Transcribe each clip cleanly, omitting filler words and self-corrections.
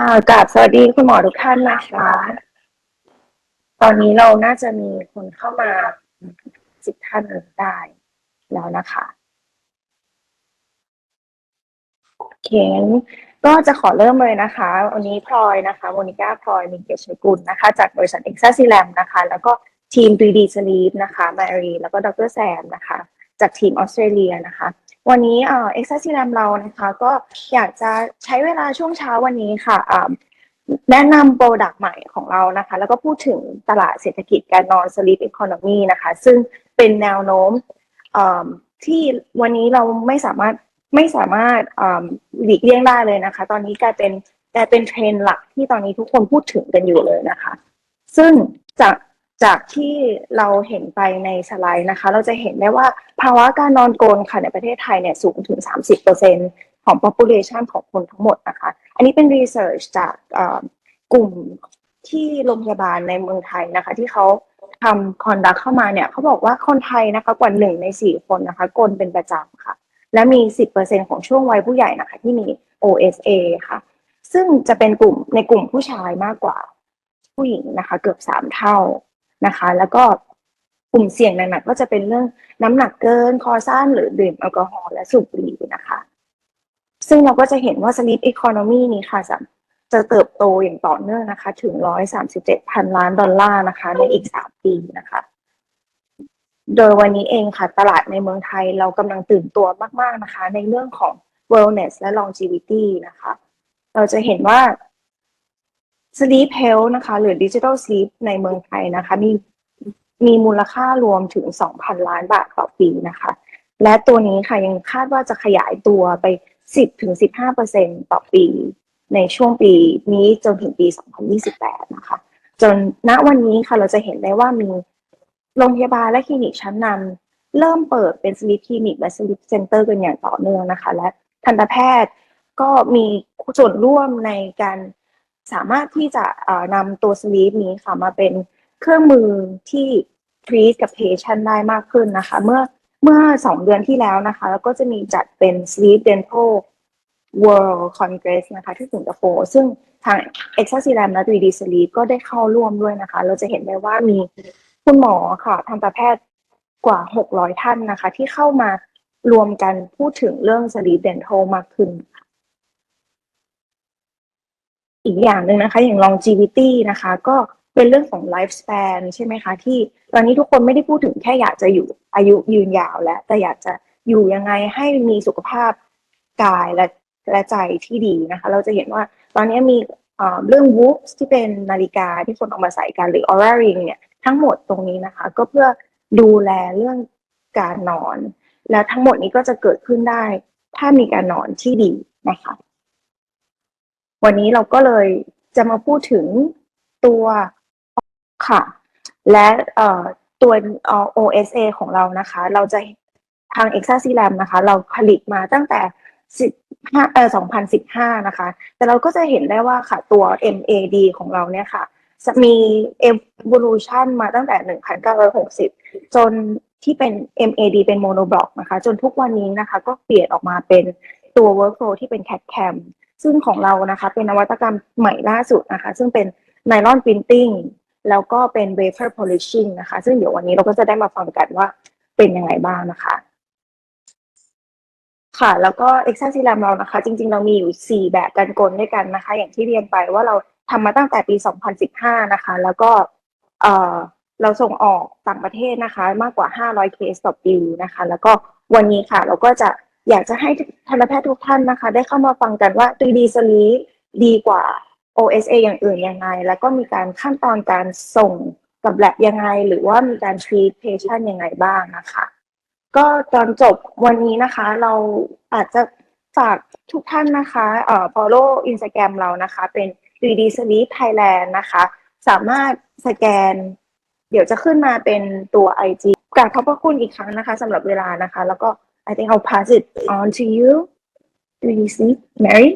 กราบสวัสดีคุณหมอทุกท่านนะคะตอนนี้เราน่าจะมีคนเข้ามา10 ท่านได้แล้วนะคะโอเคงั้นก็จะขอเริ่มเลยนะคะวันนี้พลอยนะคะโมนิก้าพลอยมินเกชกุลนะคะจากบริษัท Exacilem นะคะแล้วก็ทีม 3D Sleep นะคะมารีแล้วก็ดรแซมนะคะจากทีมออสเตรเลียนะคะวันนี้Exacilem เรานะคะก็อยากจะใช้เวลาช่วงเช้าวันนี้ค่ะแนะนำโปรดักต์ใหม่ของเรานะคะแล้วก็พูดถึงตลาดเศรษฐกิจการนอน Sleep Economy นะคะซึ่งเป็นแนวโน้มที่วันนี้เราไม่สามารถหลีกเลี่ยงได้เลยนะคะตอนนี้กลายเป็นเทรนด์หลักที่ตอนนี้ทุกคนพูดถึงกันอยู่เลยนะคะซึ่งจากจากที่เราเห็นไปในสไลด์นะคะเราจะเห็นได้ว่าภาวะการนอนกรนค่ะในประเทศไทยเนี่ยสูงถึง 30%ของ population ของคนทั้งหมดนะคะอันนี้เป็น research จากกลุ่มที่โรงพยาบาลในเมืองไทยนะคะที่เขาทำคอนดักเข้ามาเนี่ยเขาบอกว่าคนไทยนะคะกว่า1 ใน 4 คนนะคะกรนเป็นประจำค่ะและมี 10% ของช่วงวัยผู้ใหญ่นะคะที่มี OSA ค่ะซึ่งจะเป็นกลุ่มผู้ชายมากกว่าผู้หญิงนะคะเกือบ3 เท่านะคะแล้วก็กลุ่มเสี่ยงหนักๆก็จะเป็นเรื่องน้ำหนักเกินคอสั้นหรือดื่มแอลกอฮอล์และสูบบุหรี่นะคะซึ่งเราก็จะเห็นว่า Sleep Economy นี้ค่ะจะเติบโตอย่างต่อเนื่องนะคะถึง137,000 ล้านดอลลาร์นะคะในอีก3 ปีนะคะโดยวันนี้เองค่ะตลาดในเมืองไทยเรากำลังตื่นตัวมากๆนะคะในเรื่องของ wellness และ longevity นะคะเราจะเห็นว่า Sleep Health นะคะหรือ Digital Sleep ในเมืองไทยนะคะมีมูลค่ารวมถึง 2,000 ล้านบาทต่อปีนะคะและตัวนี้ค่ะยังคาดว่าจะขยายตัวไป 10-15% ต่อปีในช่วงปีนี้จนถึงปี 2028 นะคะจนณวันนี้ค่ะเราจะเห็นได้ว่ามีโรงพยาบาลและคลินิกชั้นนำเริ่มเปิดเป็น Sleep Clinic และ Sleep Center กันอย่างต่อเนื่องนะคะและทันตแพทย์ก็มีส่วนร่วมในการสามารถที่จะนำตัว Sleep นี้ค่ะมาเป็นเครื่องมือที่ treat กับ patient ได้มากขึ้นนะคะเมื่อ2 เดือนที่แล้วนะคะแล้วก็จะมีจัดเป็น Sleep Dental World Congress นะคะที่สิงคโปร์ซึ่งทาง Exacilem และ 3D Sleep ก็ได้เข้าร่วมด้วยนะคะเราจะเห็นได้ว่ามีคุณหมอค่ะทันตแพทย์กว่า600 ท่านนะคะที่เข้ามารวมกันพูดถึงเรื่อง Sleep Dental มากขึ้น อีกอย่างหนึ่งนะคะอย่าง longevity นะคะก็เป็นเรื่องของ lifespan ใช่ไหมคะที่ตอนนี้ทุกคนไม่ได้พูดถึงแค่อยากจะอยู่อายุยืนยาวแล้วแต่อยากจะอยู่ยังไงให้มีสุขภาพกายและใจที่ดีนะคะเราจะเห็นว่าตอนนี้มีเรื่อง Whoop ที่เป็นนาฬิกาที่คนเอามาใส่กันหรือ Oura Ring เนี่ยทั้งหมดตรงนี้นะคะก็เพื่อดูแลเรื่องการนอนและทั้งหมดนี้ก็จะเกิดขึ้นได้ถ้ามีการนอนที่ดีนะคะ วันนี้เราก็เลยจะมาพูดถึงตัวค่ะและตัวOSA ของเรานะคะเราจะทาง Exacilem นะคะเราผลิตมาตั้งแต่2015นะคะแต่เราก็จะเห็นได้ว่าค่ะตัว MAD ของเราเนี่ยค่ะมี evolution มาตั้งแต่1960จนที่เป็น MAD เป็น monoblock นะคะจนทุกวันนี้นะคะก็เปลี่ยนออกมาเป็นตัว workflow ที่เป็น CAD/CAM ซึ่งของเรานะคะเป็นนวัตกรรมใหม่ล่าสุดนะคะซึ่งเป็นไนลอน printing แล้วก็เป็น vapor polishing นะคะซึ่งเดี๋ยววันนี้เราก็จะได้มาฟังกันว่าเป็นยังไงบ้างนะคะค่ะแล้วก็ Exacilem เรานะคะจริงๆเรามีอยู่4 แบบกันกลด้วยกันนะคะอย่างที่เรียนไปว่าเราทำมาตั้งแต่ปี2015นะคะแล้วก็เอ่อเราส่งออกต่างประเทศนะคะมากกว่า500เคสต่อปีนะคะแล้วก็วันนี้ค่ะเราก็จะอยากจะให้ทันตแพทย์ทุกท่านนะคะได้เข้ามาฟังกันว่า 3D Sleep ดีกว่า OSA อย่างอื่นยังไงแล้วก็มีการขั้นตอนการส่งกับแลบยังไงหรือว่ามีการ treat patient ยังไงบ้างนะคะก็ตอนจบวันนี้นะคะเราอาจจะฝากทุกท่านนะคะfollow Instagram เรานะคะเป็น 3D Sleep Thailand นะคะสามารถสแกนเดี๋ยวจะขึ้นมาเป็นตัว IG กราบขอบพระคุณอีกครั้งนะคะสำหรับเวลานะคะแล้วก็ I think I'll pass it on to you 3D Sleep Mary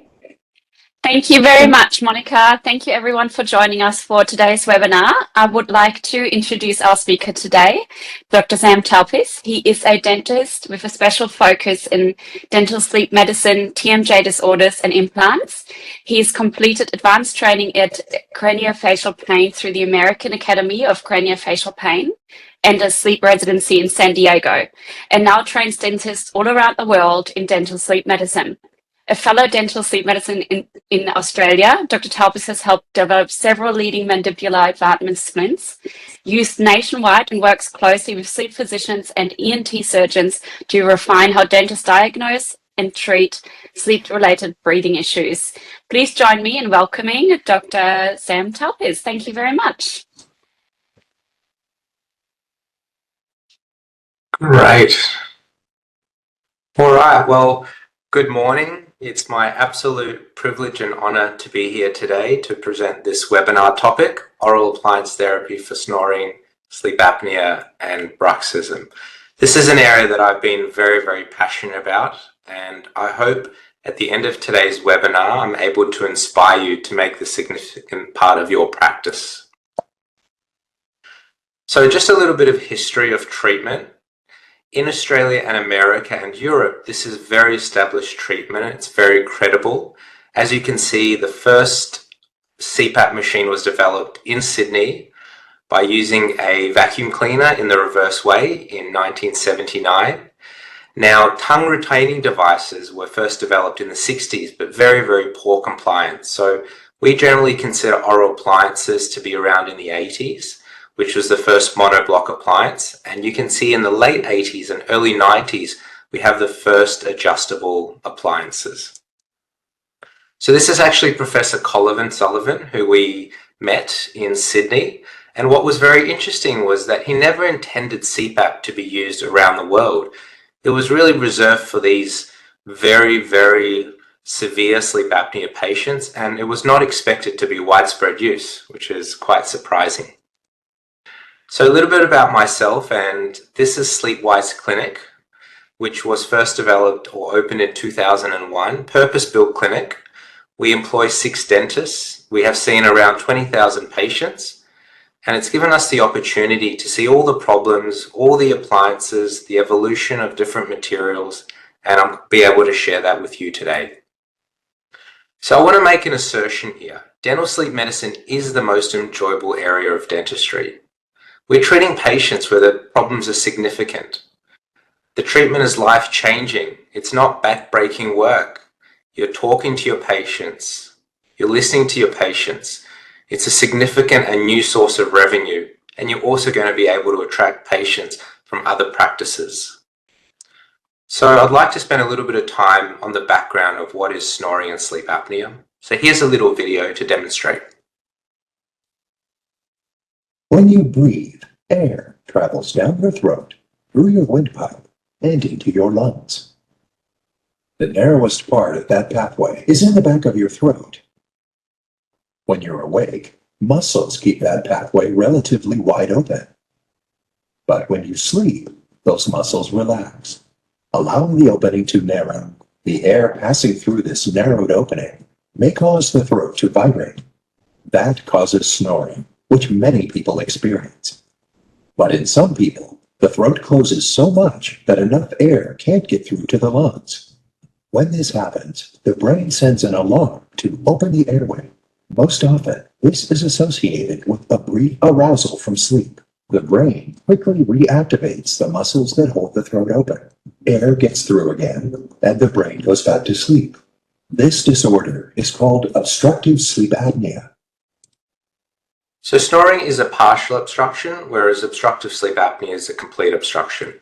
Thank you very much, Monica. Thank you everyone for joining us for today's webinar. I would like to introduce our speaker today, Dr. Sam Talpis. He is a dentist with a special focus in dental sleep medicine, TMJ disorders and implants. He's completed advanced training at craniofacial pain through the American Academy of Craniofacial Pain and a sleep residency in San Diego, and now trains dentists all around the world in dental sleep medicine. A fellow dental sleep medicine in Australia, Dr. Talbis has helped develop several leading mandibular advancements, used nationwide, and works closely with sleep physicians and ENT surgeons to refine how dentists diagnose and treat sleep-related breathing issues. Please join me in welcoming Dr. Sam Talbis. Thank you very much. Great. All right, well, good morning. It's my absolute privilege and honor to be here today to present this webinar topic, Oral Appliance Therapy for Snoring, Sleep Apnea, and Bruxism. This is an area that I've been very, very passionate about, and I hope at the end of today's webinar, I'm able to inspire you to make this a significant part of your practice. So just a little bit of history of treatment. In Australia and America and Europe, this is very established treatment. It's very credible. As you can see, the first CPAP machine was developed in Sydney by using a vacuum cleaner in the reverse way in 1979. Now, tongue retaining devices were first developed in the 60s, but very, very poor compliance. So we generally consider oral appliances to be around in the 80s. Which was the first monoblock appliance. And you can see in the late 80s and early 90s, we have the first adjustable appliances. So this is actually Professor Colin Sullivan, who we met in Sydney. And what was very interesting was that he never intended CPAP to be used around the world. It was really reserved for these very, very severe sleep apnea patients, and it was not expected to be widespread use, which is quite surprising. So a little bit about myself, and this is Sleepwise Clinic, which was first developed or opened in 2001, purpose-built clinic. We employ 6 dentists. We have seen around 20,000 patients, and it's given us the opportunity to see all the problems, all the appliances, the evolution of different materials, and I'll be able to share that with you today. So I want to make an assertion here. Dental sleep medicine is the most enjoyable area of dentistry. We're treating patients where the problems are significant. The treatment is life-changing. It's not back-breaking work. You're talking to your patients. You're listening to your patients. It's a significant and new source of revenue, and you're also going to be able to attract patients from other practices. So I'd like to spend a little bit of time on the background of what is snoring and sleep apnea. So here's a little video to demonstrate. When you breathe, air travels down your throat, through your windpipe, and into your lungs. The narrowest part of that pathway is in the back of your throat. When you're awake, muscles keep that pathway relatively wide open. But when you sleep, those muscles relax, allowing the opening to narrow. The air passing through this narrowed opening may cause the throat to vibrate. That causes snoring, which many people experience. But in some people, the throat closes so much that enough air can't get through to the lungs. When this happens, the brain sends an alarm to open the airway. Most often, this is associated with a brief arousal from sleep. The brain quickly reactivates the muscles that hold the throat open. Air gets through again, and the brain goes back to sleep. This disorder is called obstructive sleep apnea. So snoring is a partial obstruction, whereas obstructive sleep apnea is a complete obstruction.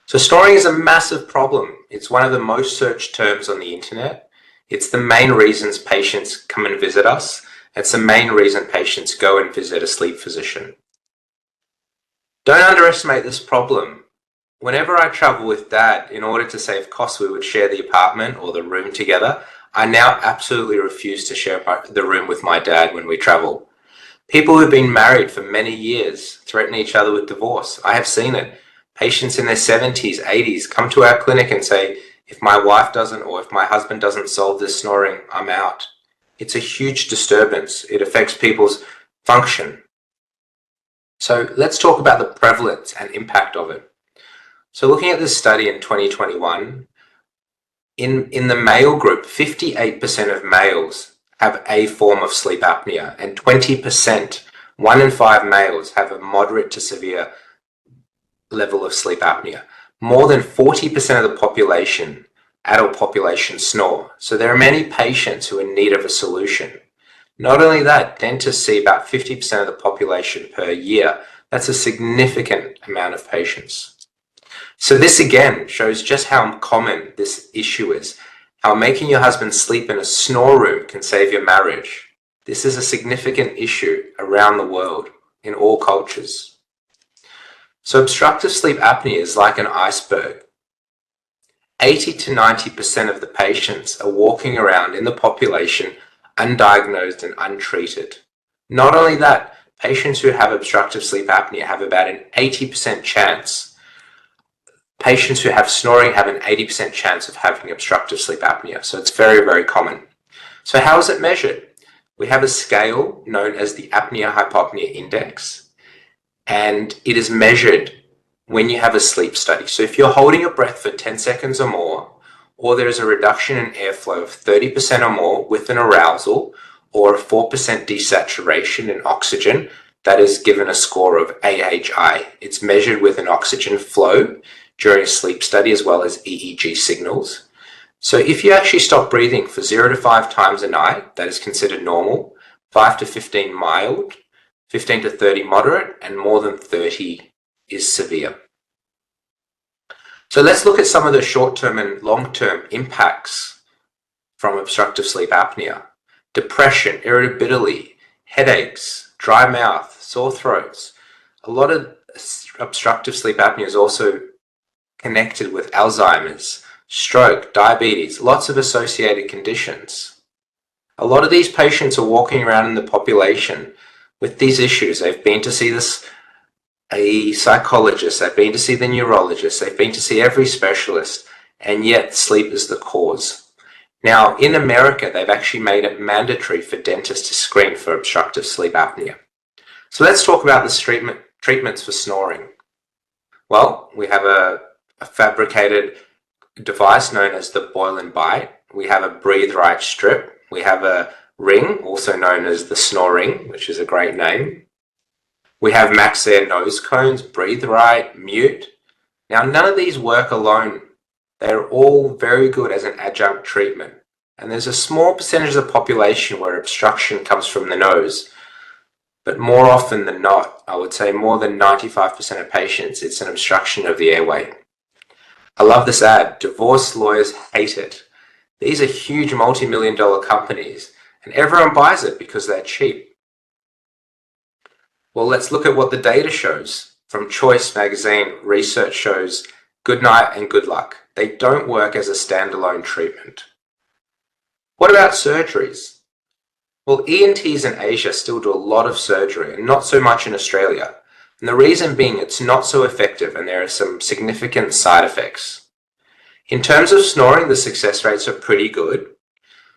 So snoring is a massive problem. It's one of the most searched terms on the internet. It's the main reasons patients come and visit us. It's the main reason patients go and visit a sleep physician. Don't underestimate this problem. Whenever I travel with Dad, in order to save costs, we would share the apartment or the room together. I now absolutely refuse to share the room with my dad when we travel. People who've been married for many years threaten each other with divorce. I have seen it. Patients in their 70s, 80s come to our clinic and say, if my wife doesn't or if my husband doesn't solve this snoring, I'm out. It's a huge disturbance. It affects people's function. So let's talk about the prevalence and impact of it. So looking at this study in 2021, in the male group, 58% of males have a form of sleep apnea, and 20%, 1 in 5 males, have a moderate to severe level of sleep apnea. More than 40% of the population, adult population, snore. So there are many patients who are in need of a solution. Not only that, dentists see about 50% of the population per year. That's a significant amount of patients. So this again shows just how common this issue is, how making your husband sleep in a snore room can save your marriage. This is a significant issue around the world in all cultures. So obstructive sleep apnea is like an iceberg. 80 to 90% of the patients are walking around in the population undiagnosed and untreated. Not only that, patients who have obstructive sleep apnea have about an 80% chance. Patients who have snoring have an 80% chance of having obstructive sleep apnea. So it's very, very common. So how is it measured? We have a scale known as the apnea-hypopnea index, and it is measured when you have a sleep study. So if you're holding your breath for 10 seconds or more, or there is a reduction in airflow of 30% or more with an arousal, or a 4% desaturation in oxygen, that is given a score of AHI. It's measured with an oxygen flow during a sleep study as well as EEG signals. So if you actually stop breathing for 0 to 5 times a night, that is considered normal, 5 to 15 mild, 15 to 30 moderate, and more than 30 is severe. So let's look at some of the short-term and long-term impacts from obstructive sleep apnea. Depression, irritability, headaches, dry mouth, sore throats. A lot of obstructive sleep apnea is also connected with Alzheimer's, stroke, diabetes, lots of associated conditions. A lot of these patients are walking around in the population with these issues. They've been to see a psychologist, they've been to see the neurologist, they've been to see every specialist, and yet sleep is the cause. Now, in America, they've actually made it mandatory for dentists to screen for obstructive sleep apnea. So let's talk about the treatments for snoring. Well, we have a fabricated device known as the Boil and Bite. We have a Breathe Right strip. We have a ring, also known as the Snore Ring, which is a great name. We have Maxair nose cones, Breathe Right, Mute. Now, none of these work alone. They're all very good as an adjunct treatment. And there's a small percentage of the population where obstruction comes from the nose. But more often than not, I would say more than 95% of patients, it's an obstruction of the airway. I love this ad. Divorce lawyers hate it. These are huge multi-million-dollar companies, and everyone buys it because they're cheap. Well, let's look at what the data shows. From Choice magazine, research shows good night and good luck. They don't work as a standalone treatment. What about surgeries? Well, ENTs in Asia still do a lot of surgery, and not so much in Australia. And the reason being it's not so effective and there are some significant side effects. In terms of snoring, the success rates are pretty good,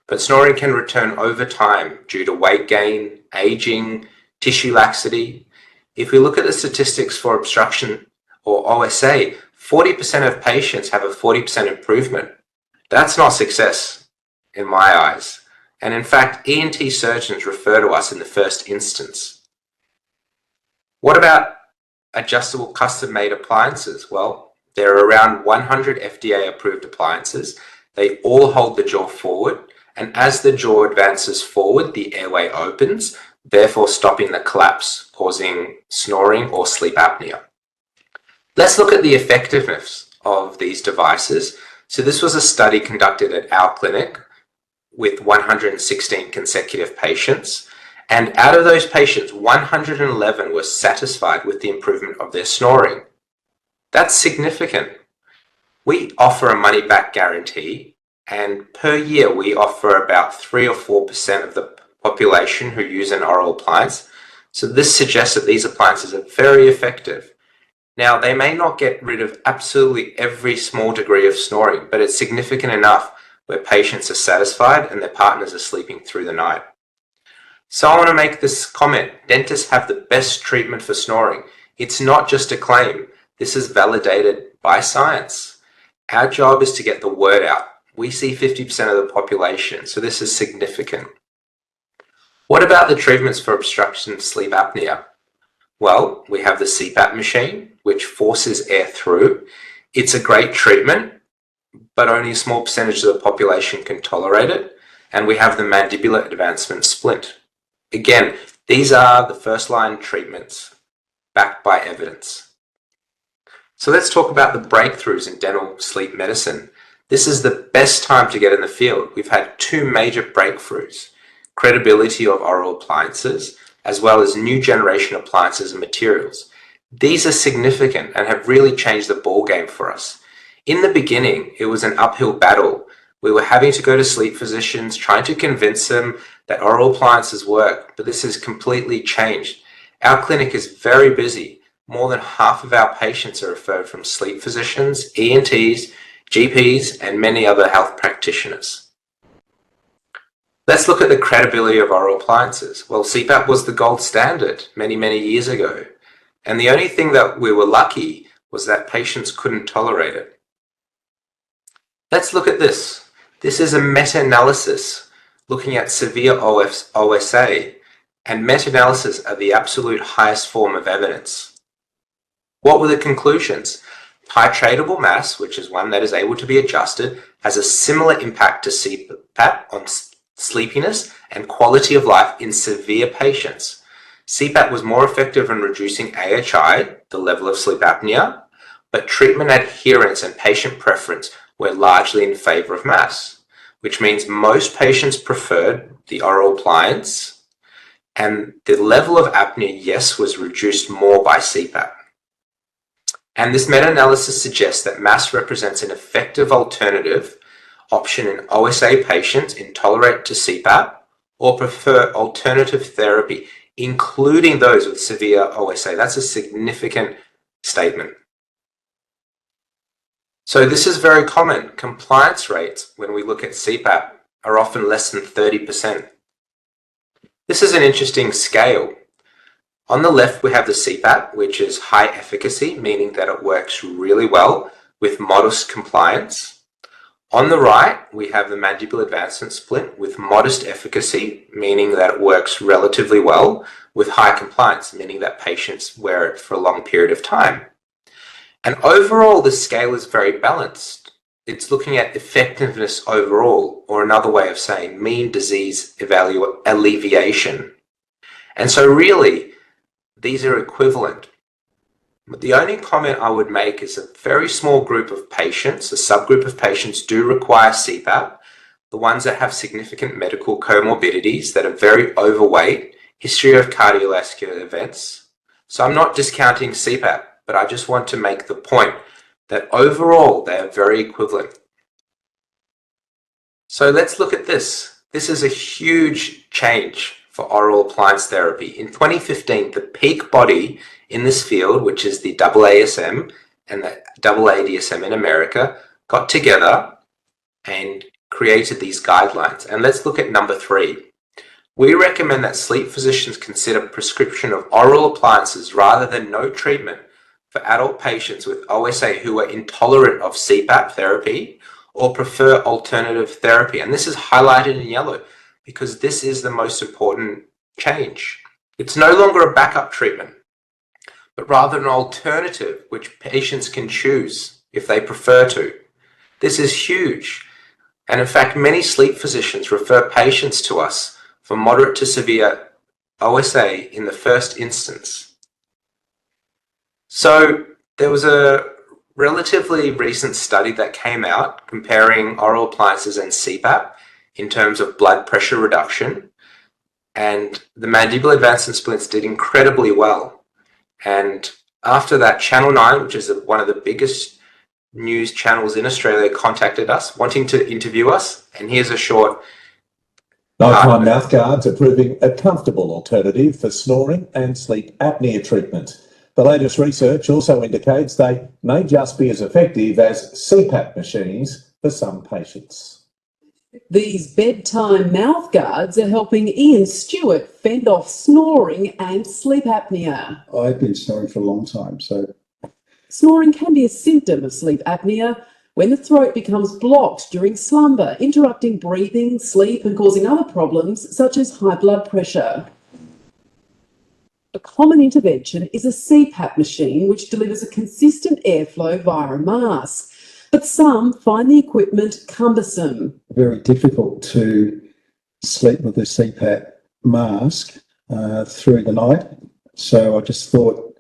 but snoring can return over time due to weight gain, aging, tissue laxity. If we look at the statistics for obstruction or OSA, 40% of patients have a 40% improvement. That's not success in my eyes. And in fact, ENT surgeons refer to us in the first instance. What about adjustable custom-made appliances? Well, there are around 100 FDA-approved appliances. They all hold the jaw forward, and as the jaw advances forward, the airway opens, therefore stopping the collapse, causing snoring or sleep apnea. Let's look at the effectiveness of these devices. So this was a study conducted at our clinic with 116 consecutive patients. And out of those patients, 111 were satisfied with the improvement of their snoring. That's significant. We offer a money-back guarantee, and per year we offer about 3 or 4% of the population who use an oral appliance. So this suggests that these appliances are very effective. Now, they may not get rid of absolutely every small degree of snoring, but it's significant enough where patients are satisfied and their partners are sleeping through the night. So I want to make this comment. Dentists have the best treatment for snoring. It's not just a claim. This is validated by science. Our job is to get the word out. We see 50% of the population, so this is significant. What about the treatments for obstructive sleep apnea? Well, we have the CPAP machine, which forces air through. It's a great treatment, but only a small percentage of the population can tolerate it. And we have the mandibular advancement splint. Again, these are the first line treatments backed by evidence. So let's talk about the breakthroughs in dental sleep medicine. This is the best time to get in the field. We've had two major breakthroughs: credibility of oral appliances, as well as new generation appliances and materials. These are significant and have really changed the ballgame for us. In the beginning, it was an uphill battle. We were having to go to sleep physicians, trying to convince them that oral appliances work, but this has completely changed. Our clinic is very busy. More than half of our patients are referred from sleep physicians, ENTs, GPs, and many other health practitioners. Let's look at the credibility of oral appliances. Well, CPAP was the gold standard many years ago. And the only thing that we were lucky was that patients couldn't tolerate it. Let's look at this. This is a meta-analysis looking at severe OSA, and meta-analysis are the absolute highest form of evidence. What were the conclusions? Titratable mass, which is one that is able to be adjusted, has a similar impact to CPAP on sleepiness and quality of life in severe patients. CPAP was more effective in reducing AHI, the level of sleep apnea, but treatment adherence and patient preference were largely in favor of mass, which means most patients preferred the oral appliance, and the level of apnea, yes, was reduced more by CPAP. And this meta-analysis suggests that mass represents an effective alternative option in OSA patients intolerant to CPAP or prefer alternative therapy, including those with severe OSA. That's a significant statement. So this is very common. Compliance rates, when we look at CPAP, are often less than 30%. This is an interesting scale. On the left, we have the CPAP, which is high efficacy, meaning that it works really well with modest compliance. On the right, we have the mandibular advancement splint with modest efficacy, meaning that it works relatively well, with high compliance, meaning that patients wear it for a long period of time. And overall, the scale is very balanced. It's looking at effectiveness overall, or another way of saying mean disease alleviation. And so really, these are equivalent. But the only comment I would make is a very small group of patients, a subgroup of patients do require CPAP, the ones that have significant medical comorbidities, that are very overweight, history of cardiovascular events. So I'm not discounting CPAP, but I just want to make the point that overall they are very equivalent. So let's look at this. This is a huge change for oral appliance therapy. In 2015, the peak body in this field, which is the AASM and the AADSM in America, got together and created these guidelines. And let's look at number 3. We recommend that sleep physicians consider prescription of oral appliances rather than no treatment for adult patients with OSA who are intolerant of CPAP therapy or prefer alternative therapy. And this is highlighted in yellow because this is the most important change. It's no longer a backup treatment, but rather an alternative which patients can choose if they prefer to. This is huge. And in fact, many sleep physicians refer patients to us for moderate to severe OSA in the first instance. So there was a relatively recent study that came out comparing oral appliances and CPAP in terms of blood pressure reduction, and the mandibular advancement splints did incredibly well. And after that, Channel 9, which is one of the biggest news channels in Australia, contacted us wanting to interview us, and here's a short Nighttime mouth guards are proving a comfortable alternative for snoring and sleep apnea treatment. The latest research also indicates they may just be as effective as CPAP machines for some patients. These bedtime mouth guards are helping Ian Stewart fend off snoring and sleep apnea. I've been snoring for a long time, so Snoring can be a symptom of sleep apnea when the throat becomes blocked during slumber, interrupting breathing, sleep, and causing other problems such as high blood pressure. A common intervention is a CPAP machine, which delivers a consistent airflow via a mask, but some find the equipment cumbersome. very difficult to sleep with a CPAP mask through the night. So I just thought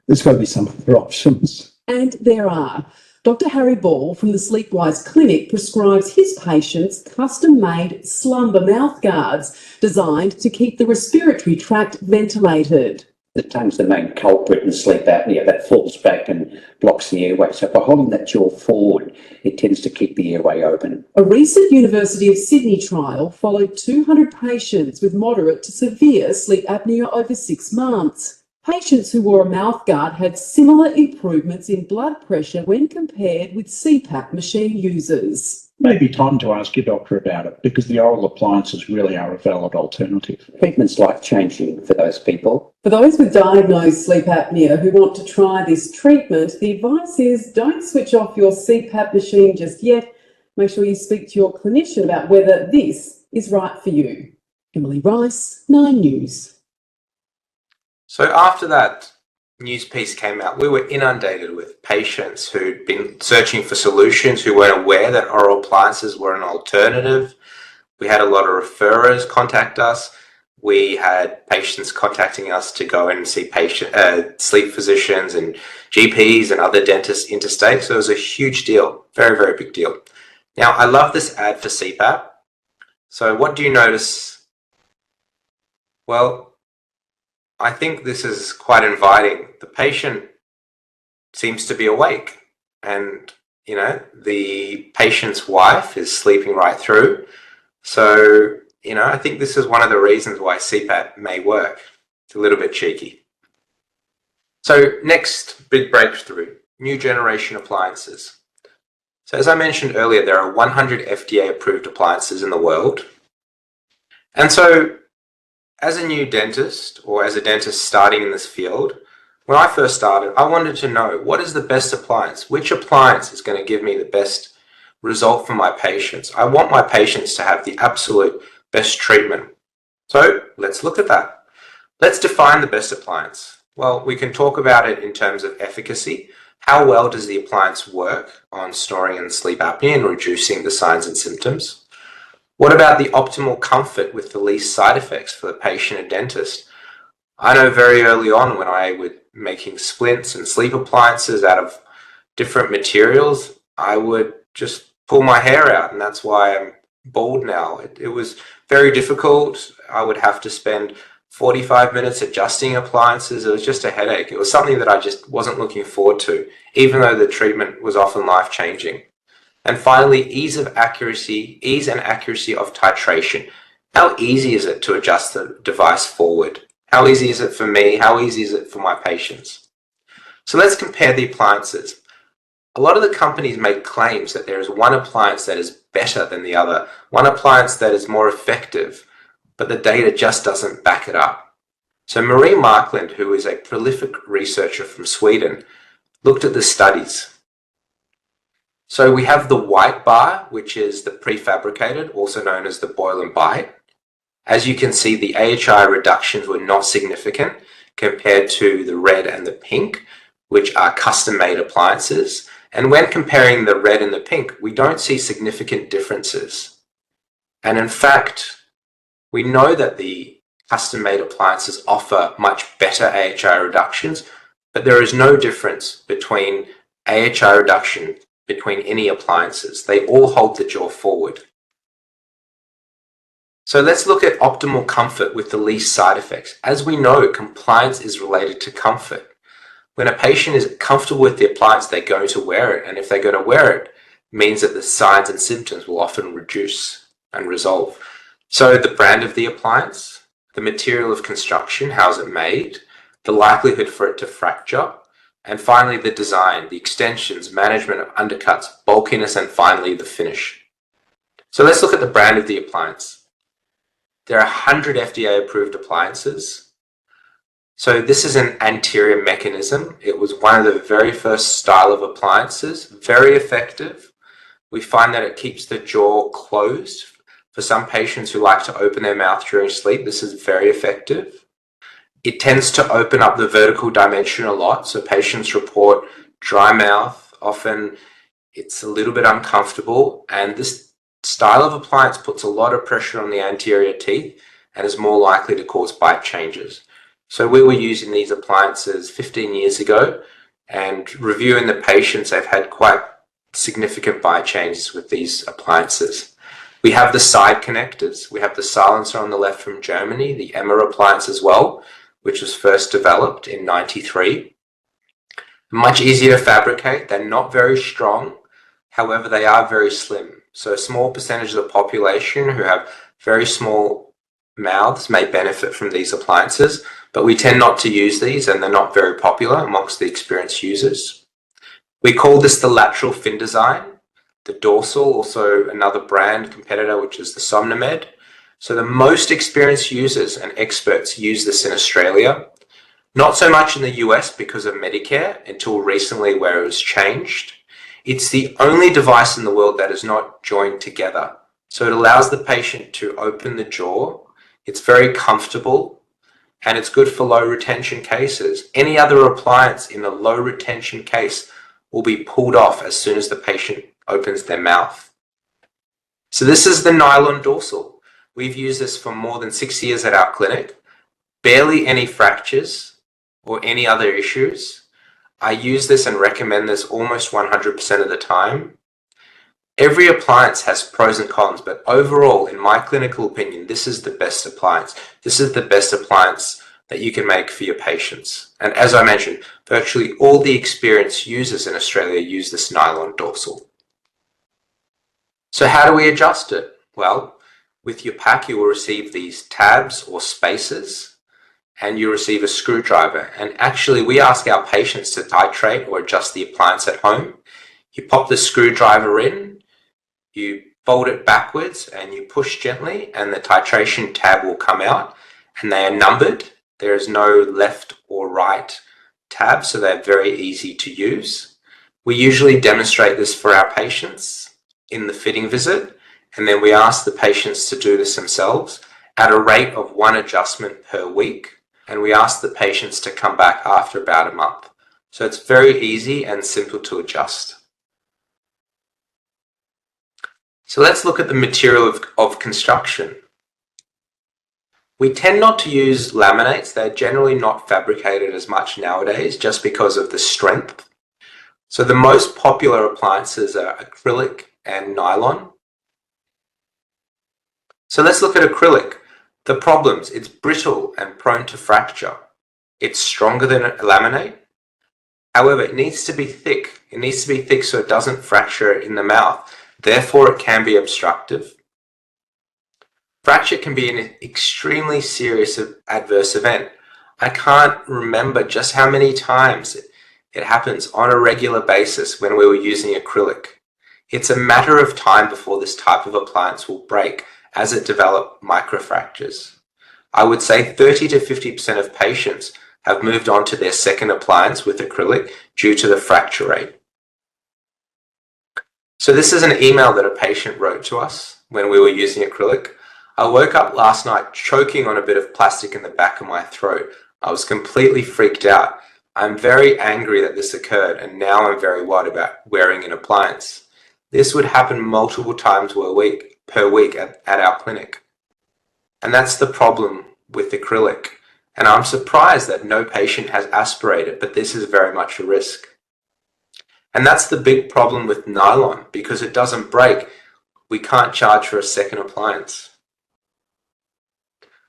there's got to be some other options. And there are. Dr. Harry Ball from the Sleepwise Clinic prescribes his patients custom-made slumber mouth guards designed to keep the respiratory tract ventilated. The tongue's the main culprit in sleep apnea. That falls back and blocks the airway. So by holding that jaw forward, it tends to keep the airway open. A recent University of Sydney trial followed 200 patients with moderate to severe sleep apnea over 6 months. Patients who wore a mouthguard had similar improvements in blood pressure when compared with CPAP machine users. Maybe time to ask your doctor about it, because the oral appliances really are a valid alternative. Treatment's life-changing for those people. For those with diagnosed sleep apnea who want to try this treatment, the advice is don't switch off your CPAP machine just yet. Make sure you speak to your clinician about whether this is right for you. Emily Rice, 9 News. So after that news piece came out, we were inundated with patients who'd been searching for solutions, who weren't aware that oral appliances were an alternative. We had a lot of referrers contact us. We had patients contacting us to go and see sleep physicians and GPs and other dentists interstate. So it was a huge deal, very, very big deal. Now, I love this ad for CPAP. So what do you notice? Well, I think this is quite inviting. The patient seems to be awake, and the patient's wife is sleeping right through. So I think this is one of the reasons why CPAP may work. It's a little bit cheeky. So next big breakthrough, new generation appliances. So as I mentioned earlier, there are 100 FDA approved appliances in the world. And so as a new dentist, or as a dentist starting in this field, when I first started, I wanted to know, what is the best appliance? Which appliance is going to give me the best result for my patients? I want my patients to have the absolute best treatment. So let's look at that. Let's define the best appliance. Well, we can talk about it in terms of efficacy. How well does the appliance work on snoring and sleep apnea and reducing the signs and symptoms? What about the optimal comfort with the least side effects for the patient and dentist? I know very early on when I was making splints and sleep appliances out of different materials, I would just pull my hair out, and that's why I'm bald now. It was very difficult. I would have to spend 45 minutes adjusting appliances. It was just a headache. It was something that I just wasn't looking forward to, even though the treatment was often life-changing. And finally, ease and accuracy of titration. How easy is it to adjust the device forward? How easy is it for me? How easy is it for my patients? So let's compare the appliances. A lot of the companies make claims that there is one appliance that is better than the other, one appliance that is more effective, but the data just doesn't back it up. So Marie Markland, who is a prolific researcher from Sweden, looked at the studies. So we have the white bar, which is the prefabricated, also known as the boil and bite. As you can see, the AHI reductions were not significant compared to the red and the pink, which are custom-made appliances. And when comparing the red and the pink, we don't see significant differences. And in fact, we know that the custom-made appliances offer much better AHI reductions, but there is no difference between AHI reduction between any appliances. They all hold the jaw forward. So let's look at optimal comfort with the least side effects. As we know, compliance is related to comfort. When a patient is comfortable with the appliance, they're going to wear it. And if they're going to wear it, it means that the signs and symptoms will often reduce and resolve. So the brand of the appliance, the material of construction, how's it made, the likelihood for it to fracture, and finally the design, the extensions, management of undercuts, bulkiness, and finally the finish. So let's look at the brand of the appliance. There are 100 FDA approved appliances. So this is an anterior mechanism. It was one of the very first style of appliances, very effective. We find that it keeps the jaw closed. For some patients who like to open their mouth during sleep, this is very effective. It tends to open up the vertical dimension a lot, so patients report dry mouth. Often it's a little bit uncomfortable, and this style of appliance puts a lot of pressure on the anterior teeth and is more likely to cause bite changes. So we were using these appliances 15 years ago, and reviewing the patients, they've had quite significant bite changes with these appliances. We have the side connectors. We have the silencer on the left from Germany, the Emma appliance as well, which was first developed in '93. Much easier to fabricate. They're not very strong. However, they are very slim. So a small percentage of the population who have very small mouths may benefit from these appliances, but we tend not to use these, and they're not very popular amongst the experienced users. We call this the lateral fin design. The dorsal, also another brand competitor, which is the Somnomed. So the most experienced users and experts use this in Australia. Not so much in the US because of Medicare until recently, where it was changed. It's the only device in the world that is not joined together. So it allows the patient to open the jaw. It's very comfortable, and it's good for low retention cases. Any other appliance in a low retention case will be pulled off as soon as the patient opens their mouth. So this is the nylon dorsal. We've used this for more than 6 years at our clinic. Barely any fractures or any other issues. I use this and recommend this almost 100% of the time. Every appliance has pros and cons, but overall, in my clinical opinion, this is the best appliance. This is the best appliance that you can make for your patients. And as I mentioned, virtually all the experienced users in Australia use this nylon dorsal. So how do we adjust it? Well, with your pack, you will receive these tabs or spacers, and you receive a screwdriver. And actually, we ask our patients to titrate or adjust the appliance at home. You pop the screwdriver in, you fold it backwards, and you push gently, and the titration tab will come out, and they are numbered. There is no left or right tab, so they're very easy to use. We usually demonstrate this for our patients in the fitting visit, and then we ask the patients to do this themselves at a rate of 1 adjustment per week, and we ask the patients to come back after about a month. So it's very easy and simple to adjust. So let's look at the material of construction. We tend not to use laminates. They're generally not fabricated as much nowadays just because of the strength. So the most popular appliances are acrylic and nylon. So let's look at acrylic. The problems: it's brittle and prone to fracture. It's stronger than a laminate. However, it needs to be thick. It needs to be thick so it doesn't fracture in the mouth. Therefore, it can be obstructive. Fracture can be an extremely serious adverse event. I can't remember just how many times it happens on a regular basis when we were using acrylic. It's a matter of time before this type of appliance will break as it develops microfractures. I would say 30 to 50% of patients have moved on to their second appliance with acrylic due to the fracture rate. So this is an email that a patient wrote to us when we were using acrylic. I woke up last night choking on a bit of plastic in the back of my throat. I was completely freaked out. I'm very angry that this occurred, and now I'm very worried about wearing an appliance. This would happen multiple times per week at our clinic. And that's the problem with acrylic. And I'm surprised that no patient has aspirated, but this is very much a risk. And that's the big problem with nylon. Because it doesn't break, we can't charge for a second appliance.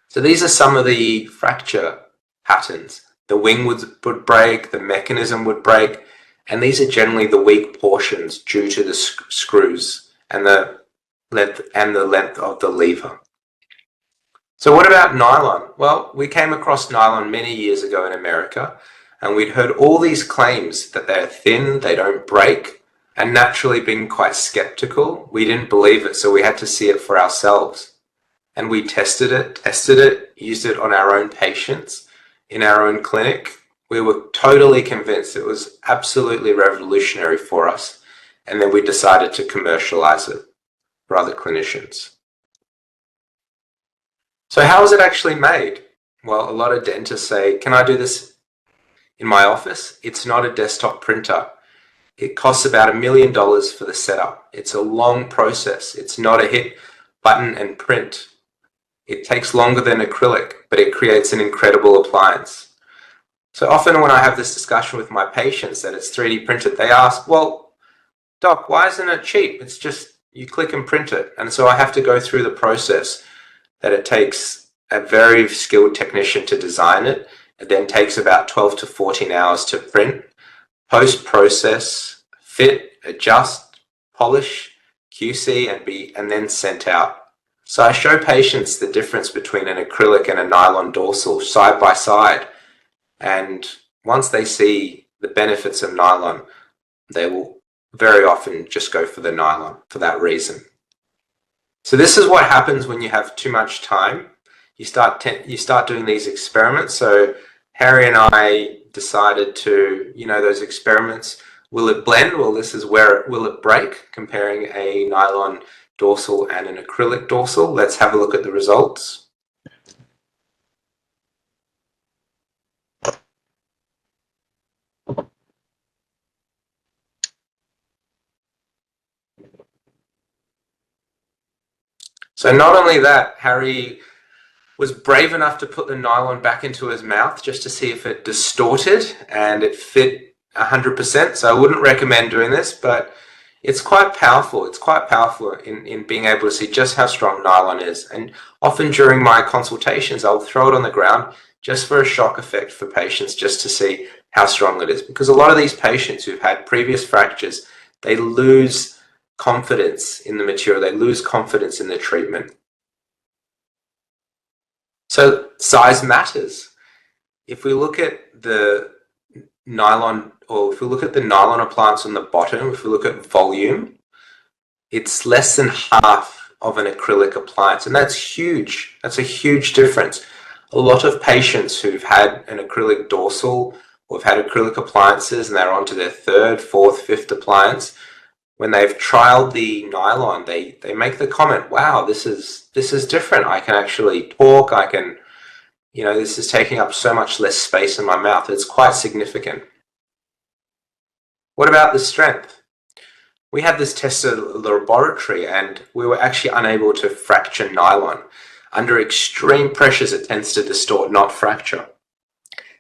So these are some of the fracture patterns. The wing would break, the mechanism would break, and these are generally the weak portions due to the screws and the length of the lever. So what about nylon? Well, we came across nylon many years ago in America, and we'd heard all these claims that they're thin, they don't break. And naturally, being quite skeptical, we didn't believe it, so we had to see it for ourselves. And we tested it, used it on our own patients in our own clinic. We were totally convinced it was absolutely revolutionary for us. And then we decided to commercialize it for other clinicians. So how is it actually made? Well, a lot of dentists say, can I do this in my office? It's not a desktop printer. It costs about $1 million for the setup. It's a long process. It's not a hit button and print. It takes longer than acrylic, but it creates an incredible appliance. So often when I have this discussion with my patients that it's 3D printed, they ask, well, doc, why isn't it cheap? It's just you click and print it. And so I have to go through the process that it takes a very skilled technician to design it. It then takes about 12 to 14 hours to print, post-process, fit, adjust, polish, QC, and then sent out. So I show patients the difference between an acrylic and a nylon dorsal side by side. And once they see the benefits of nylon, they will very often just go for the nylon for that reason. So this is what happens when you have too much time. You start doing these experiments. So Harry and I decided to, those experiments, will it blend? Well, this is where will it break, comparing a nylon dorsal and an acrylic dorsal. Let's have a look at the results. So not only that, Harry was brave enough to put the nylon back into his mouth just to see if it distorted, and it fit 100%. So I wouldn't recommend doing this, but it's quite powerful. It's quite powerful in being able to see just how strong nylon is. And often during my consultations, I'll throw it on the ground just for a shock effect for patients, just to see how strong it is. Because a lot of these patients who've had previous fractures, they lose confidence in the material. They lose confidence in the treatment. So size matters. If we look at the nylon, or if we look at the nylon appliance on the bottom, if we look at volume, it's less than half of an acrylic appliance, and that's huge. That's a huge difference. A lot of patients who've had an acrylic dorsal or have had acrylic appliances and they're onto their third, fourth, fifth appliance, when they've trialed the nylon, they make the comment, wow, this is different. I can actually talk, I can, this is taking up so much less space in my mouth. It's quite significant. What about the strength? We had this tested at the laboratory and we were actually unable to fracture nylon. Under extreme pressures, it tends to distort, not fracture.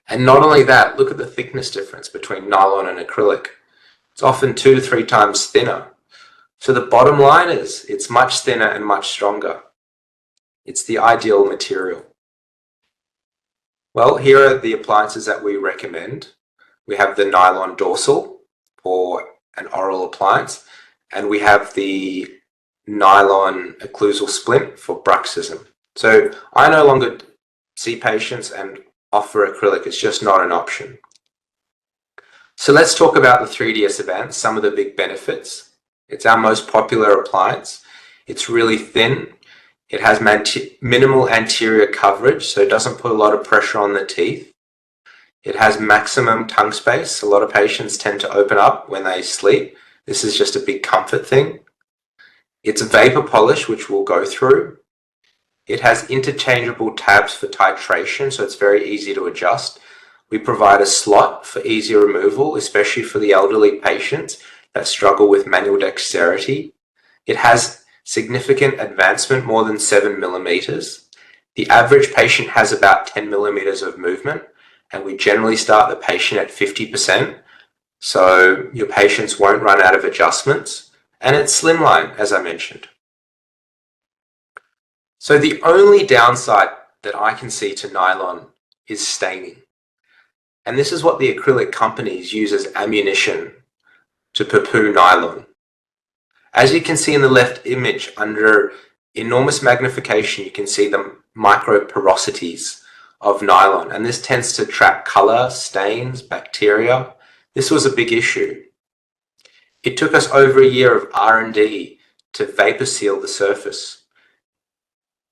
And not only that, look at the thickness difference between nylon and acrylic. It's often 2 to 3 times thinner. So the bottom line is it's much thinner and much stronger. It's the ideal material. Well, here are the appliances that we recommend. We have the nylon dorsal for an oral appliance, and we have the nylon occlusal splint for bruxism. So I no longer see patients and offer acrylic. It's just not an option. So let's talk about the 3DS Advance, some of the big benefits. It's our most popular appliance. It's really thin. It has minimal anterior coverage, so it doesn't put a lot of pressure on the teeth. It has maximum tongue space. A lot of patients tend to open up when they sleep. This is just a big comfort thing. It's vapor polish, which we'll go through. It has interchangeable tabs for titration, so it's very easy to adjust. We provide a slot for easier removal, especially for the elderly patients that struggle with manual dexterity. It has significant advancement, more than 7 millimeters. The average patient has about 10 millimeters of movement, and we generally start the patient at 50%, so your patients won't run out of adjustments. And it's slimline, as I mentioned. So the only downside that I can see to nylon is staining. And this is what the acrylic companies use as ammunition to poo-poo nylon. As you can see in the left image, under enormous magnification, you can see the micro porosities of nylon, and this tends to trap color, stains, bacteria. This was a big issue. It took us over a year of R&D to vapor seal the surface.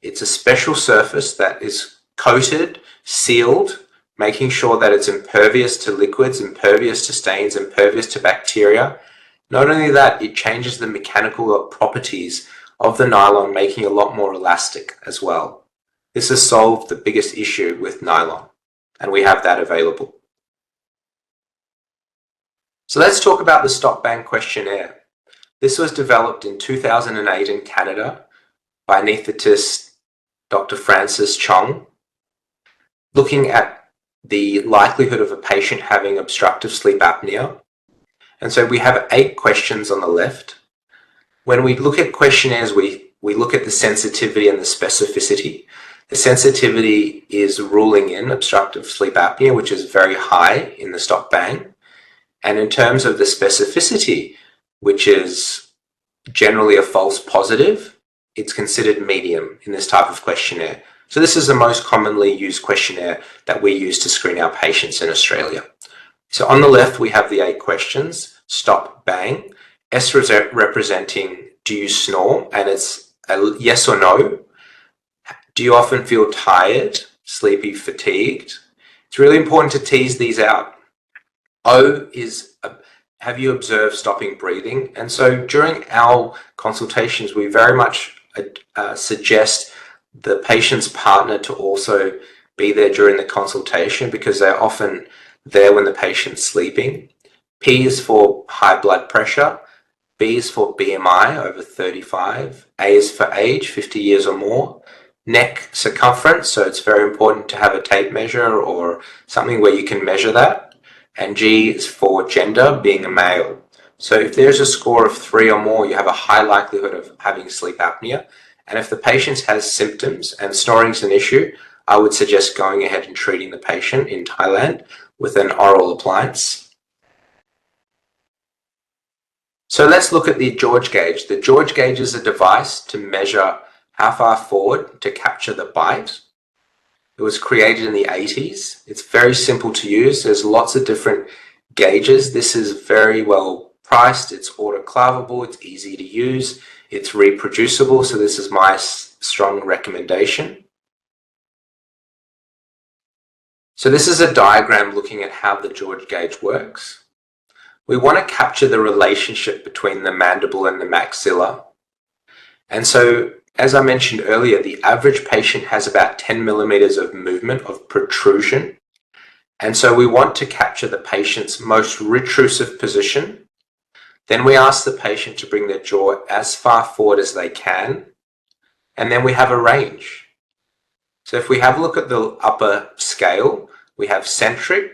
It's a special surface that is coated, sealed, making sure that it's impervious to liquids, impervious to stains, impervious to bacteria. Not only that, it changes the mechanical properties of the nylon, making it a lot more elastic as well. This has solved the biggest issue with nylon, and we have that available. So let's talk about the Stop Bang questionnaire. This was developed in 2008 in Canada by anaesthetist Dr. Francis Chong, looking at the likelihood of a patient having obstructive sleep apnea. And so we have 8 questions on the left. When we look at questionnaires, we look at the sensitivity and the specificity. The sensitivity is ruling in obstructive sleep apnea, which is very high in the Stop Bang. And in terms of the specificity, which is generally a false positive, it's considered medium in this type of questionnaire. So this is the most commonly used questionnaire that we use to screen our patients in Australia. So on the left, we have the 8 questions: Stop Bang, S representing do you snore, and it's a yes or no. Do you often feel tired, sleepy, fatigued? It's really important to tease these out. O is have you observed stopping breathing? And so during our consultations, we very much suggest the patient's partner to also be there during the consultation, because they're often there when the patient's sleeping. P is for high blood pressure. B is for BMI over 35. A is for age, 50 years or more. Neck circumference, so it's very important to have a tape measure or something where you can measure that. And G is for gender, being a male. So if there's a score of 3 or more, you have a high likelihood of having sleep apnea. And if the patient has symptoms and snoring is an issue, I would suggest going ahead and treating the patient in Thailand with an oral appliance. So let's look at the George gauge. The George gauge is a device to measure how far forward to capture the bite. It was created in the 80s. It's very simple to use. There's lots of different gauges. This is very well priced. It's autoclavable. It's easy to use. It's reproducible. So this is my strong recommendation. So this is a diagram looking at how the George gauge works. We want to capture the relationship between the mandible and the maxilla. And so, as I mentioned earlier, the average patient has about 10 millimeters of movement, of protrusion. And so we want to capture the patient's most retrusive position. Then we ask the patient to bring their jaw as far forward as they can. And then we have a range. So if we have a look at the upper scale, we have centric,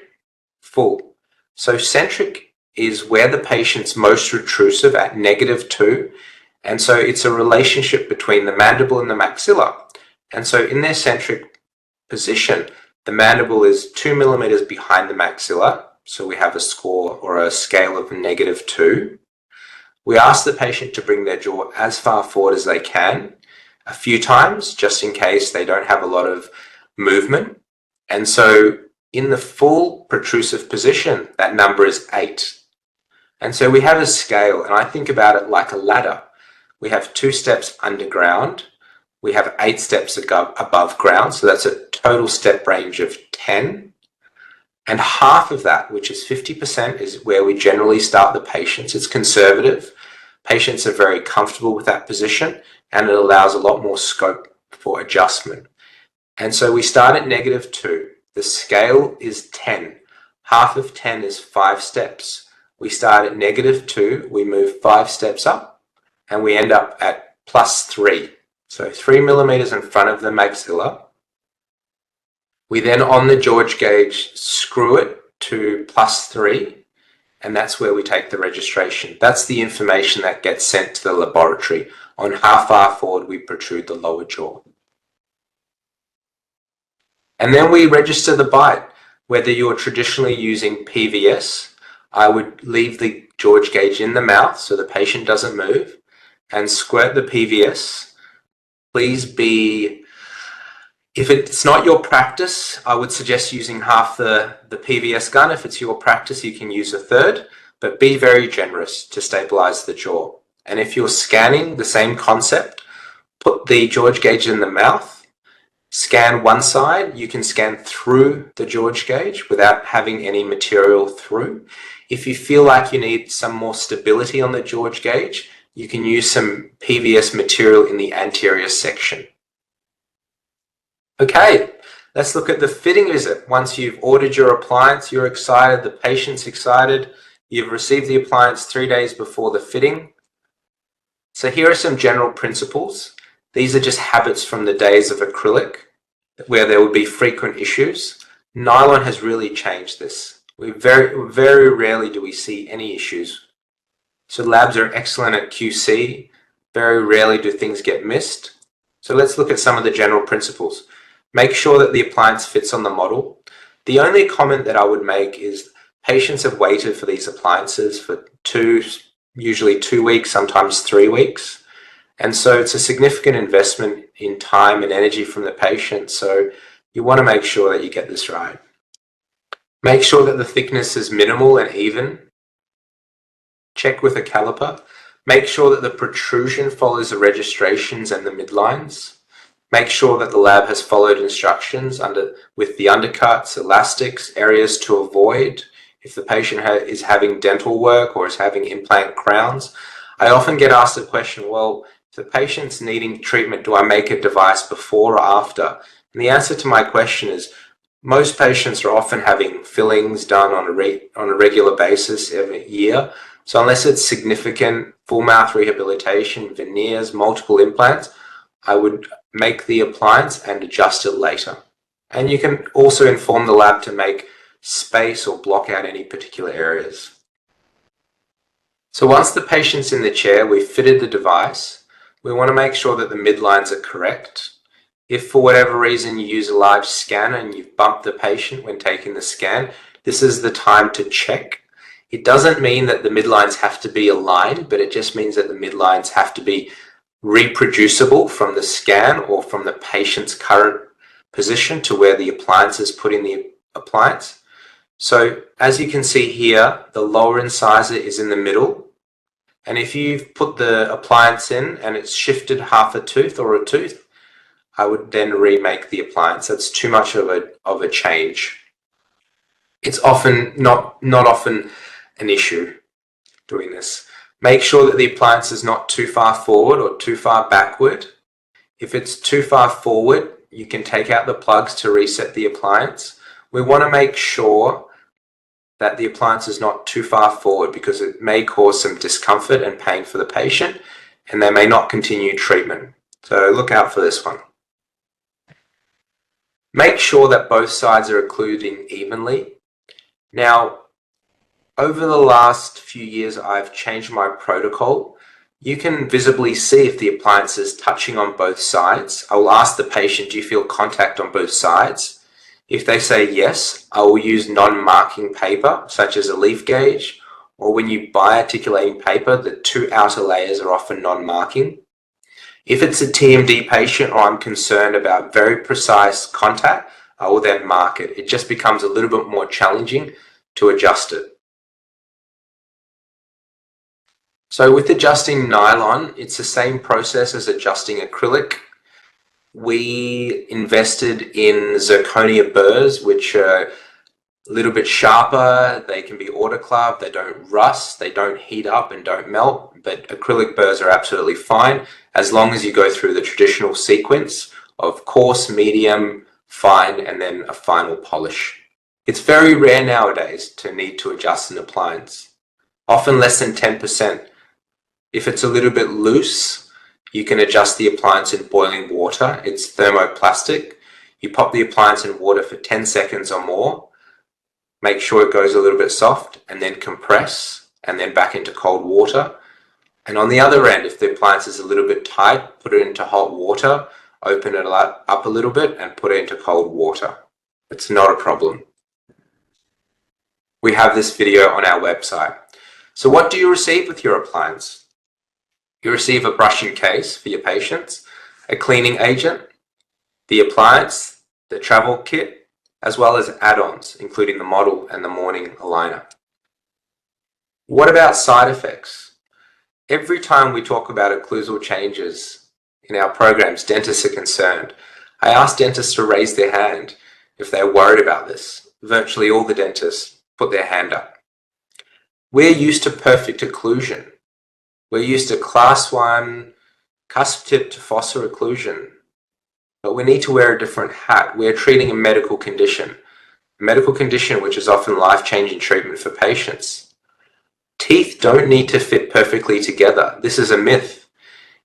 full. So centric is where the patient's most retrusive at -2. And so it's a relationship between the mandible and the maxilla. And so in their centric position, the mandible is 2 millimeters behind the maxilla. So we have a score or a scale of -2. We ask the patient to bring their jaw as far forward as they can, a few times, just in case they don't have a lot of movement. And so in the full protrusive position, that number is 8. And so we have a scale, and I think about it like a ladder. We have 2 steps underground. We have 8 steps above ground. So that's a total step range of 10. And half of that, which is 50%, is where we generally start the patients. It's conservative. Patients are very comfortable with that position, and it allows a lot more scope for adjustment. And so we start at -2. The scale is 10. Half of 10 is 5 steps. We start at -2, we move 5 steps up, and we end up at +3. So 3 millimeters in front of the maxilla. We then, on the George gauge, screw it to +3, and that's where we take the registration. That's the information that gets sent to the laboratory on how far forward we protrude the lower jaw. And then we register the bite. Whether you're traditionally using PVS, I would leave the George gauge in the mouth so the patient doesn't move and squirt the PVS. Please be, if it's not your practice, I would suggest using half the PVS gun. If it's your practice, you can use a third. but be very generous to stabilize the jaw. And if you're scanning, the same concept, put the George gauge in the mouth, scan one side. You can scan through the George gauge without having any material through. If you feel like you need some more stability on the George gauge, you can use some PVS material in the anterior section. Okay, let's look at the fitting visit. Once you've ordered your appliance, you're excited, the patient's excited, you've received the appliance 3 days before the fitting. So here are some general principles. These are just habits from the days of acrylic, where there would be frequent issues. Nylon has really changed this. Very rarely do we see any issues. So labs are excellent at QC. Very rarely do things get missed. So let's look at some of the general principles. Make sure that the appliance fits on the model. The only comment that I would make is patients have waited for these appliances for usually 2 weeks, sometimes 3 weeks. And so it's a significant investment in time and energy from the patient. So you want to make sure that you get this right. Make sure that the thickness is minimal and even. Check with a caliper. Make sure that the protrusion follows the registrations and the midlines. Make sure that the lab has followed instructions with the undercuts, elastics, areas to avoid. If the patient is having dental work or is having implant crowns, I often get asked the question, well, if the patient's needing treatment, do I make a device before or after? And the answer to my question is, most patients are often having fillings done on a regular basis every year. So unless it's significant full mouth rehabilitation, veneers, multiple implants, I would make the appliance and adjust it later. And you can also inform the lab to make space or block out any particular areas. So once the patient's in the chair, we've fitted the device, we want to make sure that the midlines are correct. If for whatever reason you use a large scanner and you've bumped the patient when taking the scan, this is the time to check. It doesn't mean that the midlines have to be aligned, but it just means that the midlines have to be reproducible from the scan or from the patient's current position to where the appliance is put in the appliance. So as you can see here, the lower incisor is in the middle. And if you've put the appliance in and it's shifted half a tooth or a tooth, I would then remake the appliance. That's too much of a change. It's often not often an issue doing this. Make sure that the appliance is not too far forward or too far backward. If it's too far forward, you can take out the plugs to reset the appliance. We want to make sure that the appliance is not too far forward because it may cause some discomfort and pain for the patient and they may not continue treatment. So look out for this one. Make sure that both sides are occluding evenly. Now, over the last few years, I've changed my protocol. You can visibly see if the appliance is touching on both sides. I will ask the patient, do you feel contact on both sides? If they say yes, I will use non-marking paper, such as a leaf gauge, or when you buy articulating paper, the 2 outer layers are often non-marking. If it's a TMD patient or I'm concerned about very precise contact, I will then mark it. It just becomes a little bit more challenging to adjust it. So with adjusting nylon, it's the same process as adjusting acrylic. We invested in zirconia burrs, which are a little bit sharper. They can be autoclaved, they don't rust, they don't heat up and don't melt, but acrylic burrs are absolutely fine as long as you go through the traditional sequence of coarse, medium, fine, and then a final polish. It's very rare nowadays to need to adjust an appliance, often less than 10%. If it's a little bit loose, you can adjust the appliance in boiling water. It's thermoplastic. You pop the appliance in water for 10 seconds or more. Make sure it goes a little bit soft and then compress and then back into cold water. And on the other end, if the appliance is a little bit tight, put it into hot water, open it up a little bit and put it into cold water. It's not a problem. We have this video on our website. So what do you receive with your appliance? You receive a brushing case for your patients, a cleaning agent, the appliance, the travel kit, as well as add-ons, including the model and the morning aligner. What about side effects? Every time we talk about occlusal changes in our programs, dentists are concerned. I ask dentists to raise their hand if they're worried about this. Virtually all the dentists put their hand up. We're used to perfect occlusion. We're used to class 1 cusp tip to fossa occlusion. But we need to wear a different hat. We're treating a medical condition which is often life-changing treatment for patients. Teeth don't need to fit perfectly together. This is a myth.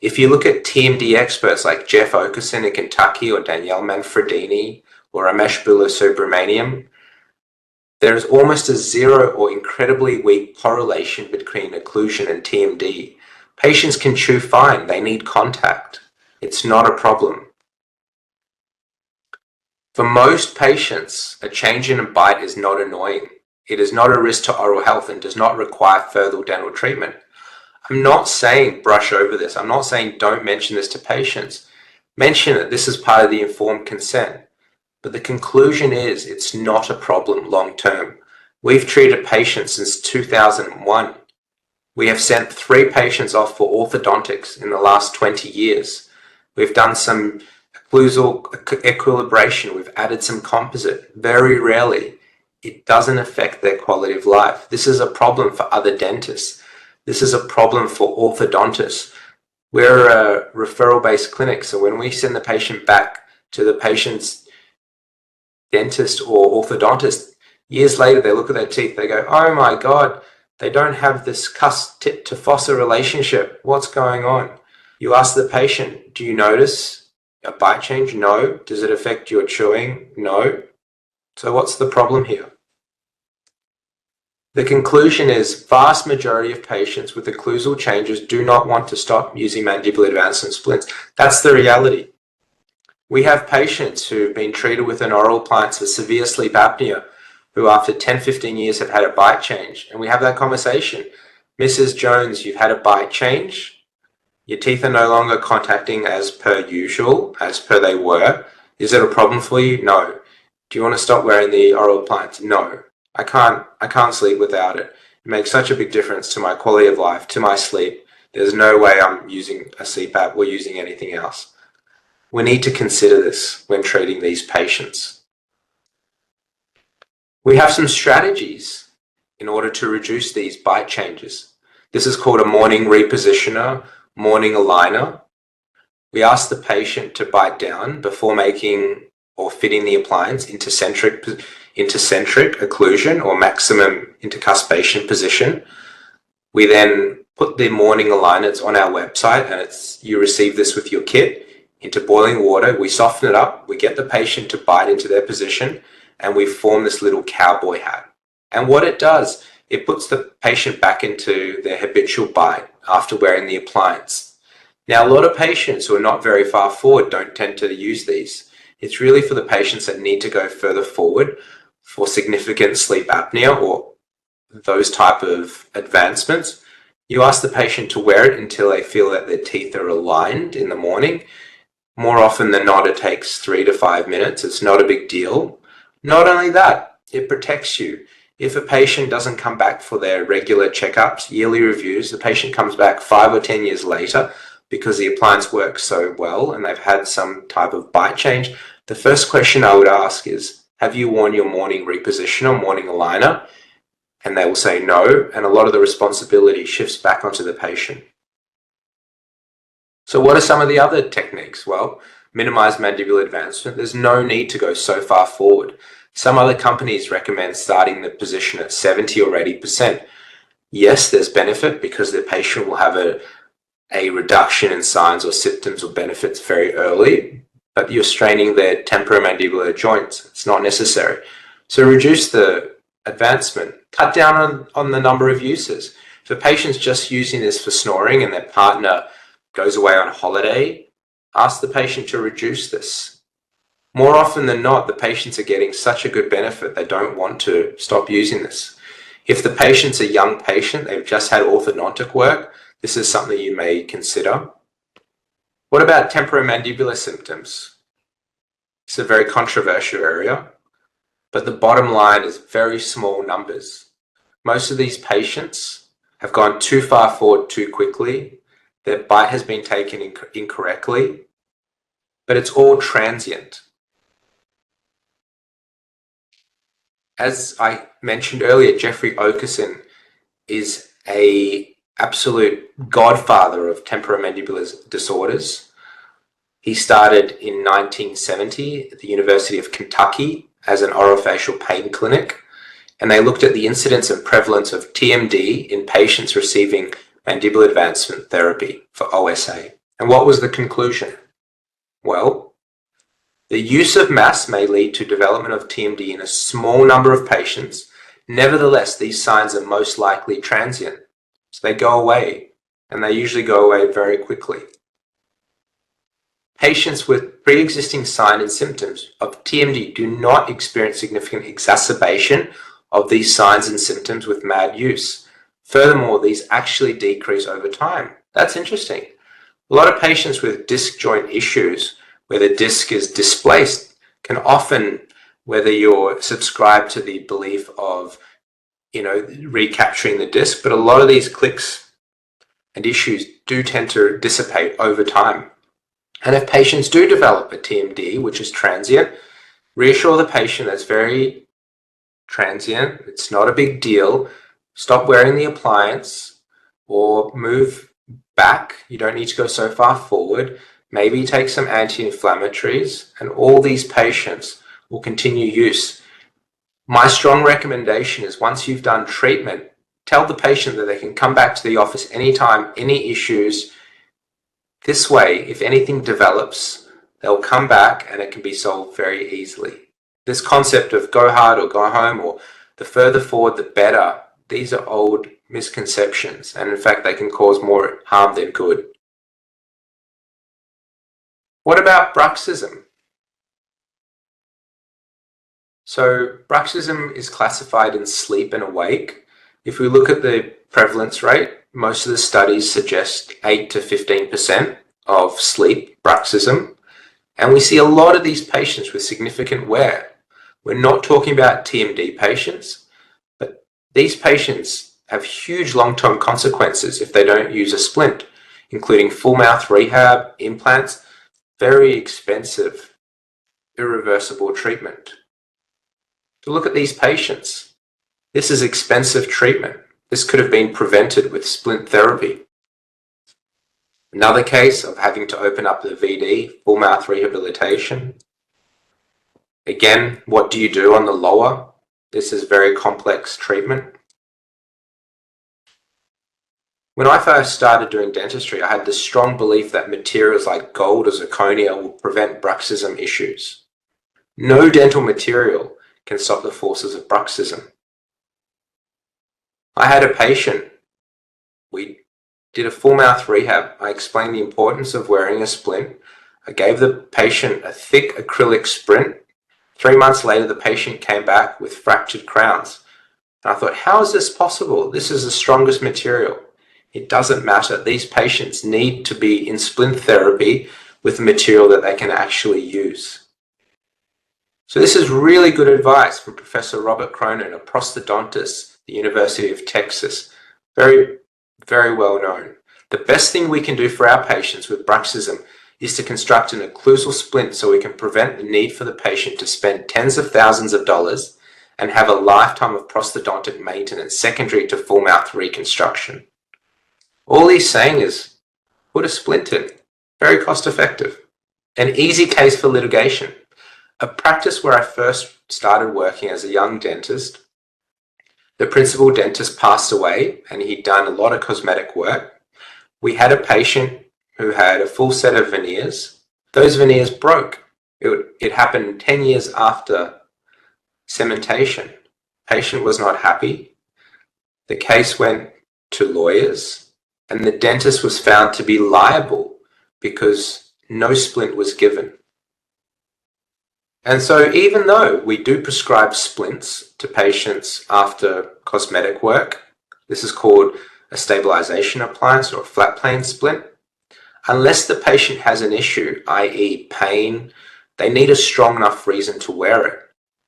If you look at TMD experts like Jeff Okerson in Kentucky or Danielle Manfredini or Ramesh Subramaniam, there is almost a zero or incredibly weak correlation between occlusion and TMD. Patients can chew fine. They need contact. It's not a problem. For most patients, a change in a bite is not annoying. It is not a risk to oral health and does not require further dental treatment. I'm not saying brush over this. I'm not saying don't mention this to patients. Mention it. This is part of the informed consent. But the conclusion is it's not a problem long term. We've treated patients since 2001. We have sent 3 patients off for orthodontics in the last 20 years. We've done some occlusal equilibration. We've added some composite. Very rarely, it doesn't affect their quality of life. This is a problem for other dentists. This is a problem for orthodontists. We're a referral-based clinic, so when we send the patient back to the patient's dentist or orthodontist, years later they look at their teeth, they go, oh my God, they don't have this cusp tip to fossa relationship. What's going on? You ask the patient, do you notice a bite change? No. Does it affect your chewing? No. So what's the problem here? The conclusion is vast majority of patients with occlusal changes do not want to stop using mandibular advancement splints. That's the reality. We have patients who've been treated with an oral appliance for severe sleep apnea who after 10, 15 years have had a bite change. And we have that conversation. Mrs. Jones, you've had a bite change. Your teeth are no longer contacting as per usual, as per they were. Is it a problem for you? No. Do you want to stop wearing the oral appliance? No. I can't sleep without it. It makes such a big difference to my quality of life, to my sleep. There's no way I'm using a CPAP or using anything else. We need to consider this when treating these patients. We have some strategies in order to reduce these bite changes. This is called a morning repositioner, morning aligner. We ask the patient to bite down before making or fitting the appliance into centric occlusion or maximum intercuspation position. We then put the morning aligners on our website, and you receive this with your kit into boiling water. We soften it up, we get the patient to bite into their position, and we form this little cowboy hat. And what it does, it puts the patient back into their habitual bite after wearing the appliance. Now, a lot of patients who are not very far forward don't tend to use these. It's really for the patients that need to go further forward for significant sleep apnea or those type of advancements. You ask the patient to wear it until they feel that their teeth are aligned in the morning. More often than not, it takes 3 to 5 minutes. It's not a big deal. Not only that, it protects you. If a patient doesn't come back for their regular checkups, yearly reviews, the patient comes back 5 or 10 years later because the appliance works so well and they've had some type of bite change, the first question I would ask is, have you worn your morning repositioner, morning aligner? And they will say no, and a lot of the responsibility shifts back onto the patient. So what are some of the other techniques? Well, minimize mandibular advancement. There's no need to go so far forward. Some other companies recommend starting the position at 70 or 80%. Yes, there's benefit because the patient will have a reduction in signs or symptoms or benefits very early, but you're straining their temporomandibular joints. It's not necessary. So reduce the advancement. Cut down on the number of uses. If a patient's just using this for snoring and their partner goes away on holiday, ask the patient to reduce this. More often than not, the patients are getting such a good benefit they don't want to stop using this. If the patient's a young patient, they've just had orthodontic work, this is something you may consider. What about temporomandibular symptoms? It's a very controversial area, but the bottom line is very small numbers. Most of these patients have gone too far forward too quickly. Their bite has been taken incorrectly, but it's all transient. As I mentioned earlier, Jeffrey Okeson is an absolute godfather of temporomandibular disorders. He started in 1970 at the University of Kentucky as an orofacial pain clinic, and they looked at the incidence and prevalence of TMD in patients receiving mandibular advancement therapy for OSA. And what was the conclusion? Well, the use of MAS may lead to development of TMD in a small number of patients. Nevertheless, these signs are most likely transient. So they go away, and they usually go away very quickly. Patients with pre-existing signs and symptoms of TMD do not experience significant exacerbation of these signs and symptoms with MAD use. Furthermore, these actually decrease over time. That's interesting. A lot of patients with disc joint issues where the disc is displaced can often, whether you're subscribed to the belief of, recapturing the disc, but a lot of these clicks and issues do tend to dissipate over time. And if patients do develop a TMD, which is transient, reassure the patient that's very transient, it's not a big deal, stop wearing the appliance or move back. You don't need to go so far forward. Maybe take some anti-inflammatories, and all these patients will continue use. My strong recommendation is once you've done treatment, tell the patient that they can come back to the office anytime, any issues. This way, if anything develops, they'll come back and it can be solved very easily. This concept of go hard or go home, or the further forward the better, these are old misconceptions, and in fact they can cause more harm than good. What about bruxism? So bruxism is classified in sleep and awake. If we look at the prevalence rate, most of the studies suggest 8 to 15% of sleep bruxism. And we see a lot of these patients with significant wear. We're not talking about TMD patients, but these patients have huge long-term consequences if they don't use a splint, including full mouth rehab, implants, very expensive, irreversible treatment. To look at these patients, this is expensive treatment. This could have been prevented with splint therapy. Another case of having to open up the VD, full mouth rehabilitation. Again, what do you do on the lower? This is very complex treatment. When I first started doing dentistry, I had this strong belief that materials like gold or zirconia will prevent bruxism issues. No dental material can stop the forces of bruxism. I had a patient. We did a full mouth rehab. I explained the importance of wearing a splint. I gave the patient a thick acrylic splint. 3 months later, the patient came back with fractured crowns. And I thought, how is this possible? This is the strongest material. It doesn't matter. These patients need to be in splint therapy with material that they can actually use. So this is really good advice from Professor Robert Cronin, a prosthodontist at the University of Texas. Very, very well known. The best thing we can do for our patients with bruxism is to construct an occlusal splint so we can prevent the need for the patient to spend tens of thousands of dollars and have a lifetime of prosthodontic maintenance secondary to full mouth reconstruction. All he's saying is, put a splint in. Very cost effective. An easy case for litigation. A practice where I first started working as a young dentist. The principal dentist passed away and he'd done a lot of cosmetic work. We had a patient who had a full set of veneers. Those veneers broke. It happened 10 years after cementation. Patient was not happy. The case went to lawyers. And the dentist was found to be liable because no splint was given. And so even though we do prescribe splints to patients after cosmetic work, this is called a stabilization appliance or a flat plane splint, unless the patient has an issue, i.e. pain, they need a strong enough reason to wear it.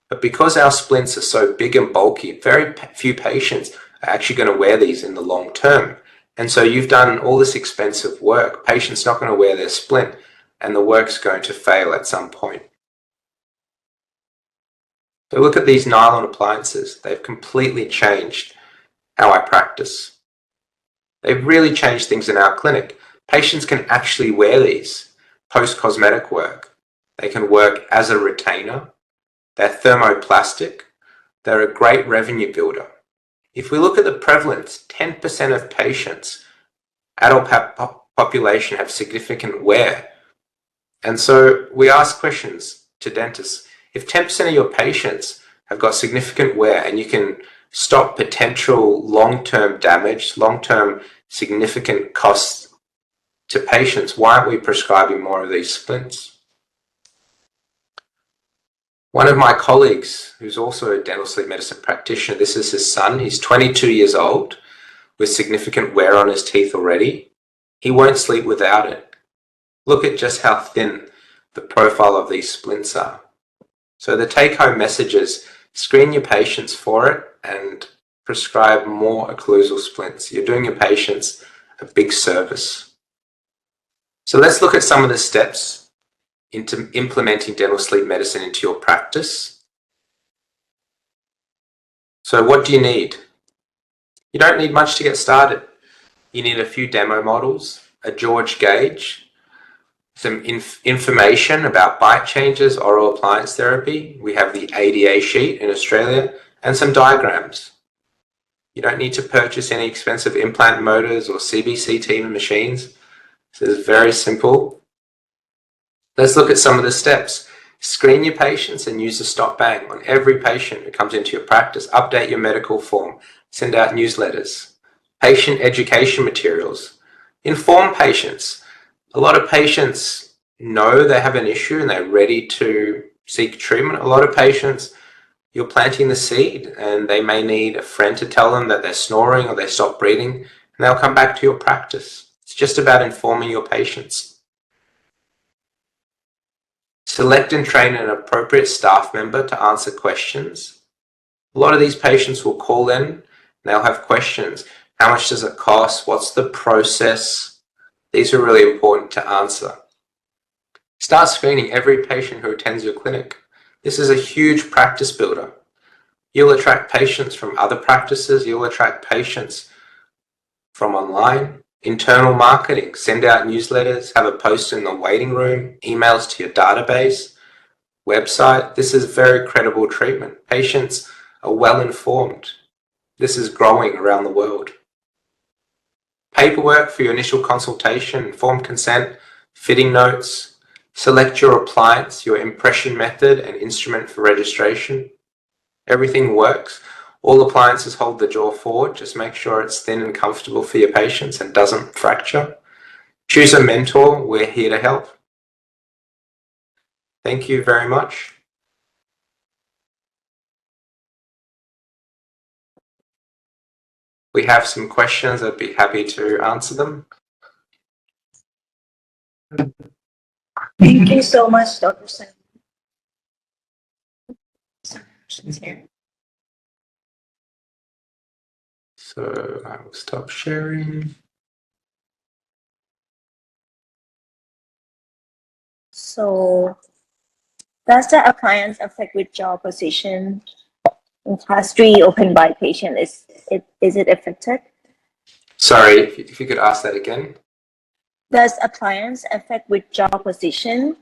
But because our splints are so big and bulky, very few patients are actually going to wear these in the long term. And so you've done all this expensive work. Patient's not going to wear their splint, and the work's going to fail at some point. So look at these nylon appliances. They've completely changed how I practice. They've really changed things in our clinic. Patients can actually wear these post-cosmetic work. They can work as a retainer. They're thermoplastic. They're a great revenue builder. If we look at the prevalence, 10% of patients, adult population, have significant wear. And so we ask questions to dentists. If 10% of your patients have got significant wear and you can stop potential long-term damage, long-term significant costs to patients, why aren't we prescribing more of these splints? One of my colleagues, who's also a dental sleep medicine practitioner, this is his son, he's 22 years old with significant wear on his teeth already. He won't sleep without it. Look at just how thin the profile of these splints are. So the take-home message is screen your patients for it and prescribe more occlusal splints. You're doing your patients a big service. So let's look at some of the steps into implementing dental sleep medicine into your practice. So what do you need? You don't need much to get started. You need a few demo models, a George gauge, some information about bite changes, oral appliance therapy. We have the ADA sheet in Australia, and some diagrams. You don't need to purchase any expensive implant motors or CBCT machines. This is very simple. Let's look at some of the steps. Screen your patients and use the stop bang on every patient who comes into your practice. Update your medical form. Send out newsletters. Patient education materials. Inform patients. A lot of patients know they have an issue and they're ready to seek treatment. A lot of patients, you're planting the seed and they may need a friend to tell them that they're snoring or they stop breathing, and they'll come back to your practice. It's just about informing your patients. Select and train an appropriate staff member to answer questions. A lot of these patients will call in and they'll have questions. How much does it cost? What's the process? These are really important to answer. Start screening every patient who attends your clinic. This is a huge practice builder. You'll attract patients from other practices. You'll attract patients from online. Internal marketing, send out newsletters, have a post in the waiting room, emails to your database, website. This is very credible treatment. Patients are well informed. This is growing around the world. Paperwork for your initial consultation, informed consent, fitting notes. Select your appliance, your impression method and instrument for registration. Everything works. All appliances hold the jaw forward. Just make sure it's thin and comfortable for your patients and doesn't fracture. Choose a mentor. We're here to help. Thank you very much. We have some questions. I'd be happy to answer them. Thank you so much, Dr. Sam. Some questions here. So I will stop sharing. So, does the appliance affect with jaw position in class 3 open by patient? Is it affected? Sorry, if you could ask that again. Does appliance affect with jaw position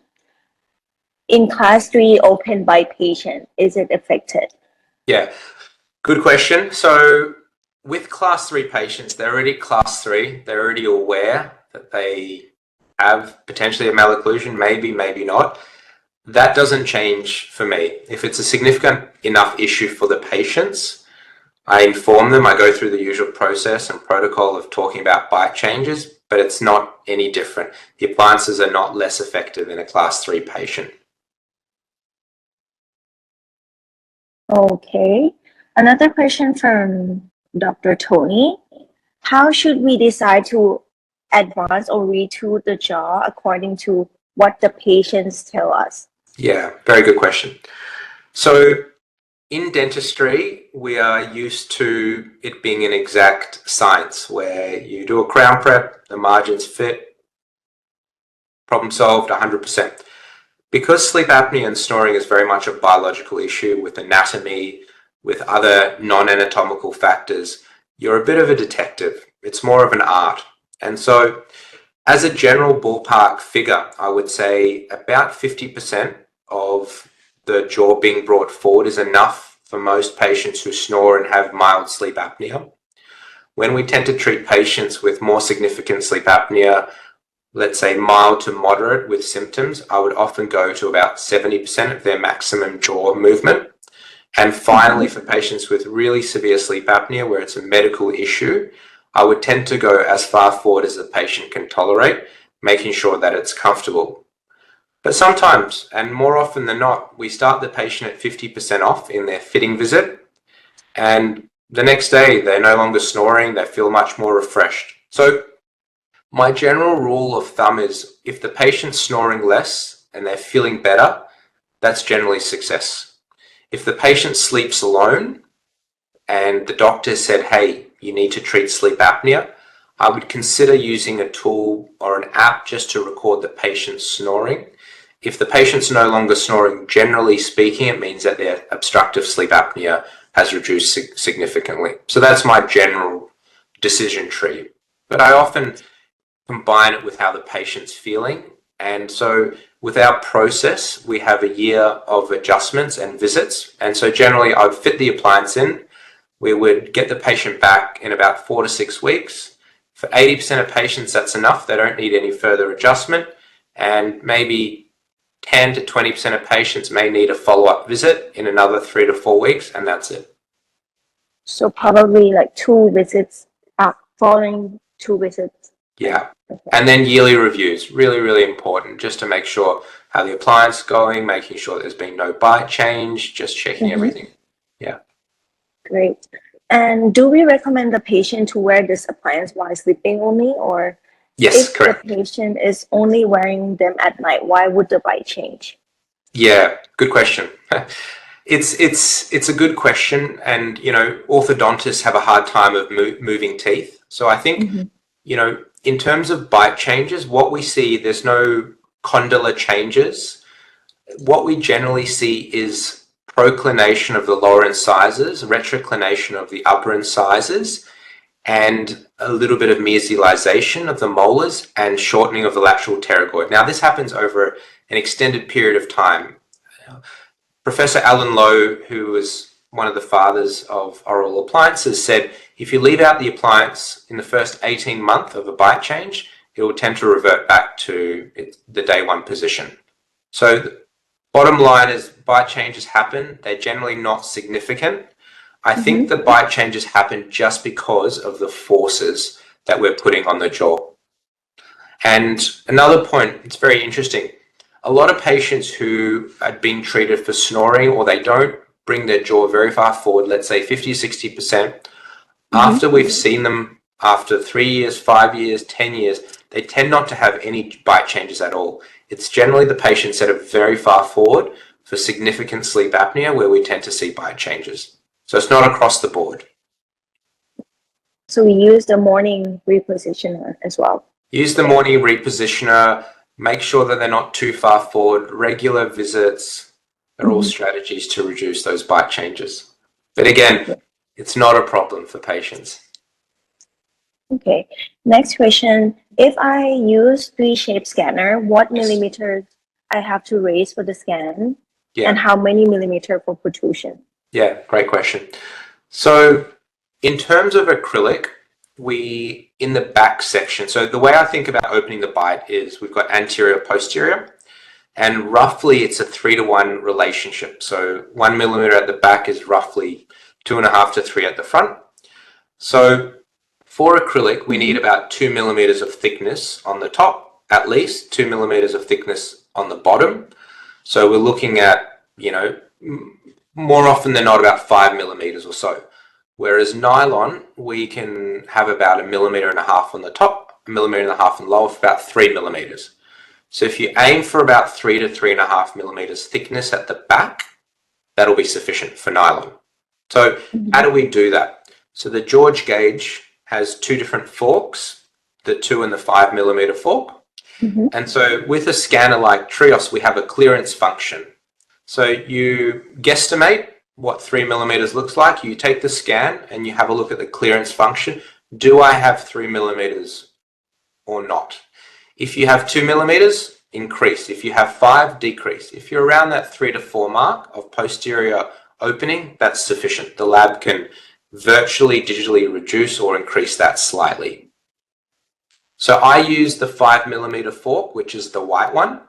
in class 3 open by patient? Is it affected? Yeah, good question. So with class 3 patients, they're already class 3. They're already aware that they have potentially a malocclusion, maybe, maybe not. That doesn't change for me. If it's a significant enough issue for the patients, I inform them. I go through the usual process and protocol of talking about bite changes, but it's not any different. The appliances are not less effective in a class 3 patient. Okay. Another question from Dr. Tony. How should we decide to advance or retool the jaw according to what the patients tell us? Yeah, very good question. So In dentistry, we are used to it being an exact science where you do a crown prep, the margins fit, problem solved 100%. Because sleep apnea and snoring is very much a biological issue with anatomy, with other non-anatomical factors, you're a bit of a detective. It's more of an art. And so as a general ballpark figure, I would say about 50% of the jaw being brought forward is enough for most patients who snore and have mild sleep apnea. When we tend to treat patients with more significant sleep apnea, let's say mild to moderate with symptoms, I would often go to about 70% of their maximum jaw movement. And finally, for patients with really severe sleep apnea, where it's a medical issue, I would tend to go as far forward as the patient can tolerate, making sure that it's comfortable. But sometimes, and more often than not, we start the patient at 50% off in their fitting visit, and the next day they're no longer snoring, they feel much more refreshed. So my general rule of thumb is if the patient's snoring less and they're feeling better, that's generally success. If the patient sleeps alone and the doctor said, hey, you need to treat sleep apnea, I would consider using a tool or an app just to record the patient's snoring. If the patient's no longer snoring, generally speaking, it means that their obstructive sleep apnea has reduced significantly. So that's my general decision tree. But I often combine it with how the patient's feeling. And so with our process, we have a year of adjustments and visits. And so generally I would fit the appliance in. We would get the patient back in about 4 to 6 weeks. For 80% of patients, that's enough. They don't need any further adjustment. And maybe 10 to 20% of patients may need a follow-up visit in another 3 to 4 weeks, and that's it. So probably like 2 visits, following 2 visits. Yeah. And then yearly reviews, really, really important, just to make sure how the appliance is going, making sure there's been no bite change, just checking everything. Yeah. Great. And do we recommend the patient to wear this appliance while sleeping only, or Yes, if correct. the patient is only wearing them at night, why would the bite change? Yeah, good question. It's a good question, and orthodontists have a hard time of moving teeth. So I think in terms of bite changes, what we see, there's no condylar changes. What we generally see is proclination of the lower incisors, retroclination of the upper incisors, and a little bit of mesialization of the molars and shortening of the lateral pterygoid. Now, this happens over an extended period of time. Professor Alan Lowe, who was one of the fathers of oral appliances, said if you leave out the appliance in the first 18 months of a bite change, it will tend to revert back to the day one position. So the bottom line is bite changes happen. They're generally not significant. I think the bite changes happen just because of the forces that we're putting on the jaw. And another point, it's very interesting. A lot of patients who are being treated for snoring, or they don't bring their jaw very far forward, let's say 50, 60%, after we've seen them after 3 years, 5 years, 10 years, they tend not to have any bite changes at all. It's generally the patients that are very far forward for significant sleep apnea where we tend to see bite changes. So it's not across the board. So we use the morning repositioner as well. Use the morning repositioner, make sure that they're not too far forward, regular visits are all strategies to reduce those bite changes. But again, it's not a problem for patients. Okay, next question. If I use 3-shape scanner, what millimeters I have to raise for the scan, and how many millimeter for protrusion? Yeah, great question. So in terms of acrylic, we, in the back section, so the way I think about opening the bite is we've got anterior, posterior, and roughly it's a 3-to-1 relationship. So 1 millimeter at the back is roughly 2.5 to 3 at the front. So for acrylic, we need about 2 millimeters of thickness on the top, at least 2 millimeters of thickness on the bottom. So we're looking at, more often than not about 5 millimeters or so. Whereas nylon, we can have about 1.5 millimeters on the top, 1.5 millimeters on the lower, for about 3 millimeters. So if you aim for about 3 to 3.5 millimeters thickness at the back, that'll be sufficient for nylon. So how do we do that? So the George gauge has two different forks, the 2 and the 5 millimeter fork. And so with a scanner like Trios, we have a clearance function. So you guesstimate what 3 millimeters looks like. You take the scan and you have a look at the clearance function. Do I have 3 millimeters or not? If you have 2 millimeters, increase. If you have 5, decrease. If you're around that 3 to 4 mark of posterior opening, that's sufficient. The lab can virtually digitally reduce or increase that slightly. So I use the 5 millimeter fork, which is the white one,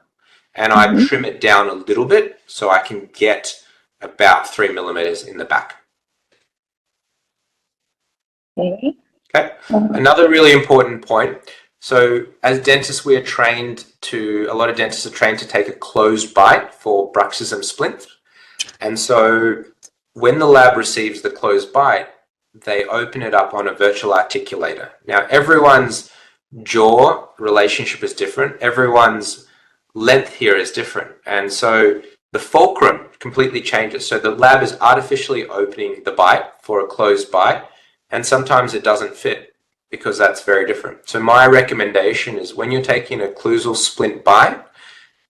and I trim it down a little bit so I can get about 3 millimeters in the back. Okay. Okay. Another really important point. So as dentists, we are trained to, a lot of dentists are trained to take a closed bite for bruxism splint. And so when the lab receives the closed bite, they open it up on a virtual articulator. Now, everyone's jaw relationship is different. Everyone's length here is different. And so the fulcrum completely changes. So the lab is artificially opening the bite for a closed bite, and sometimes it doesn't fit because that's very different. So my recommendation is when you're taking an occlusal splint bite,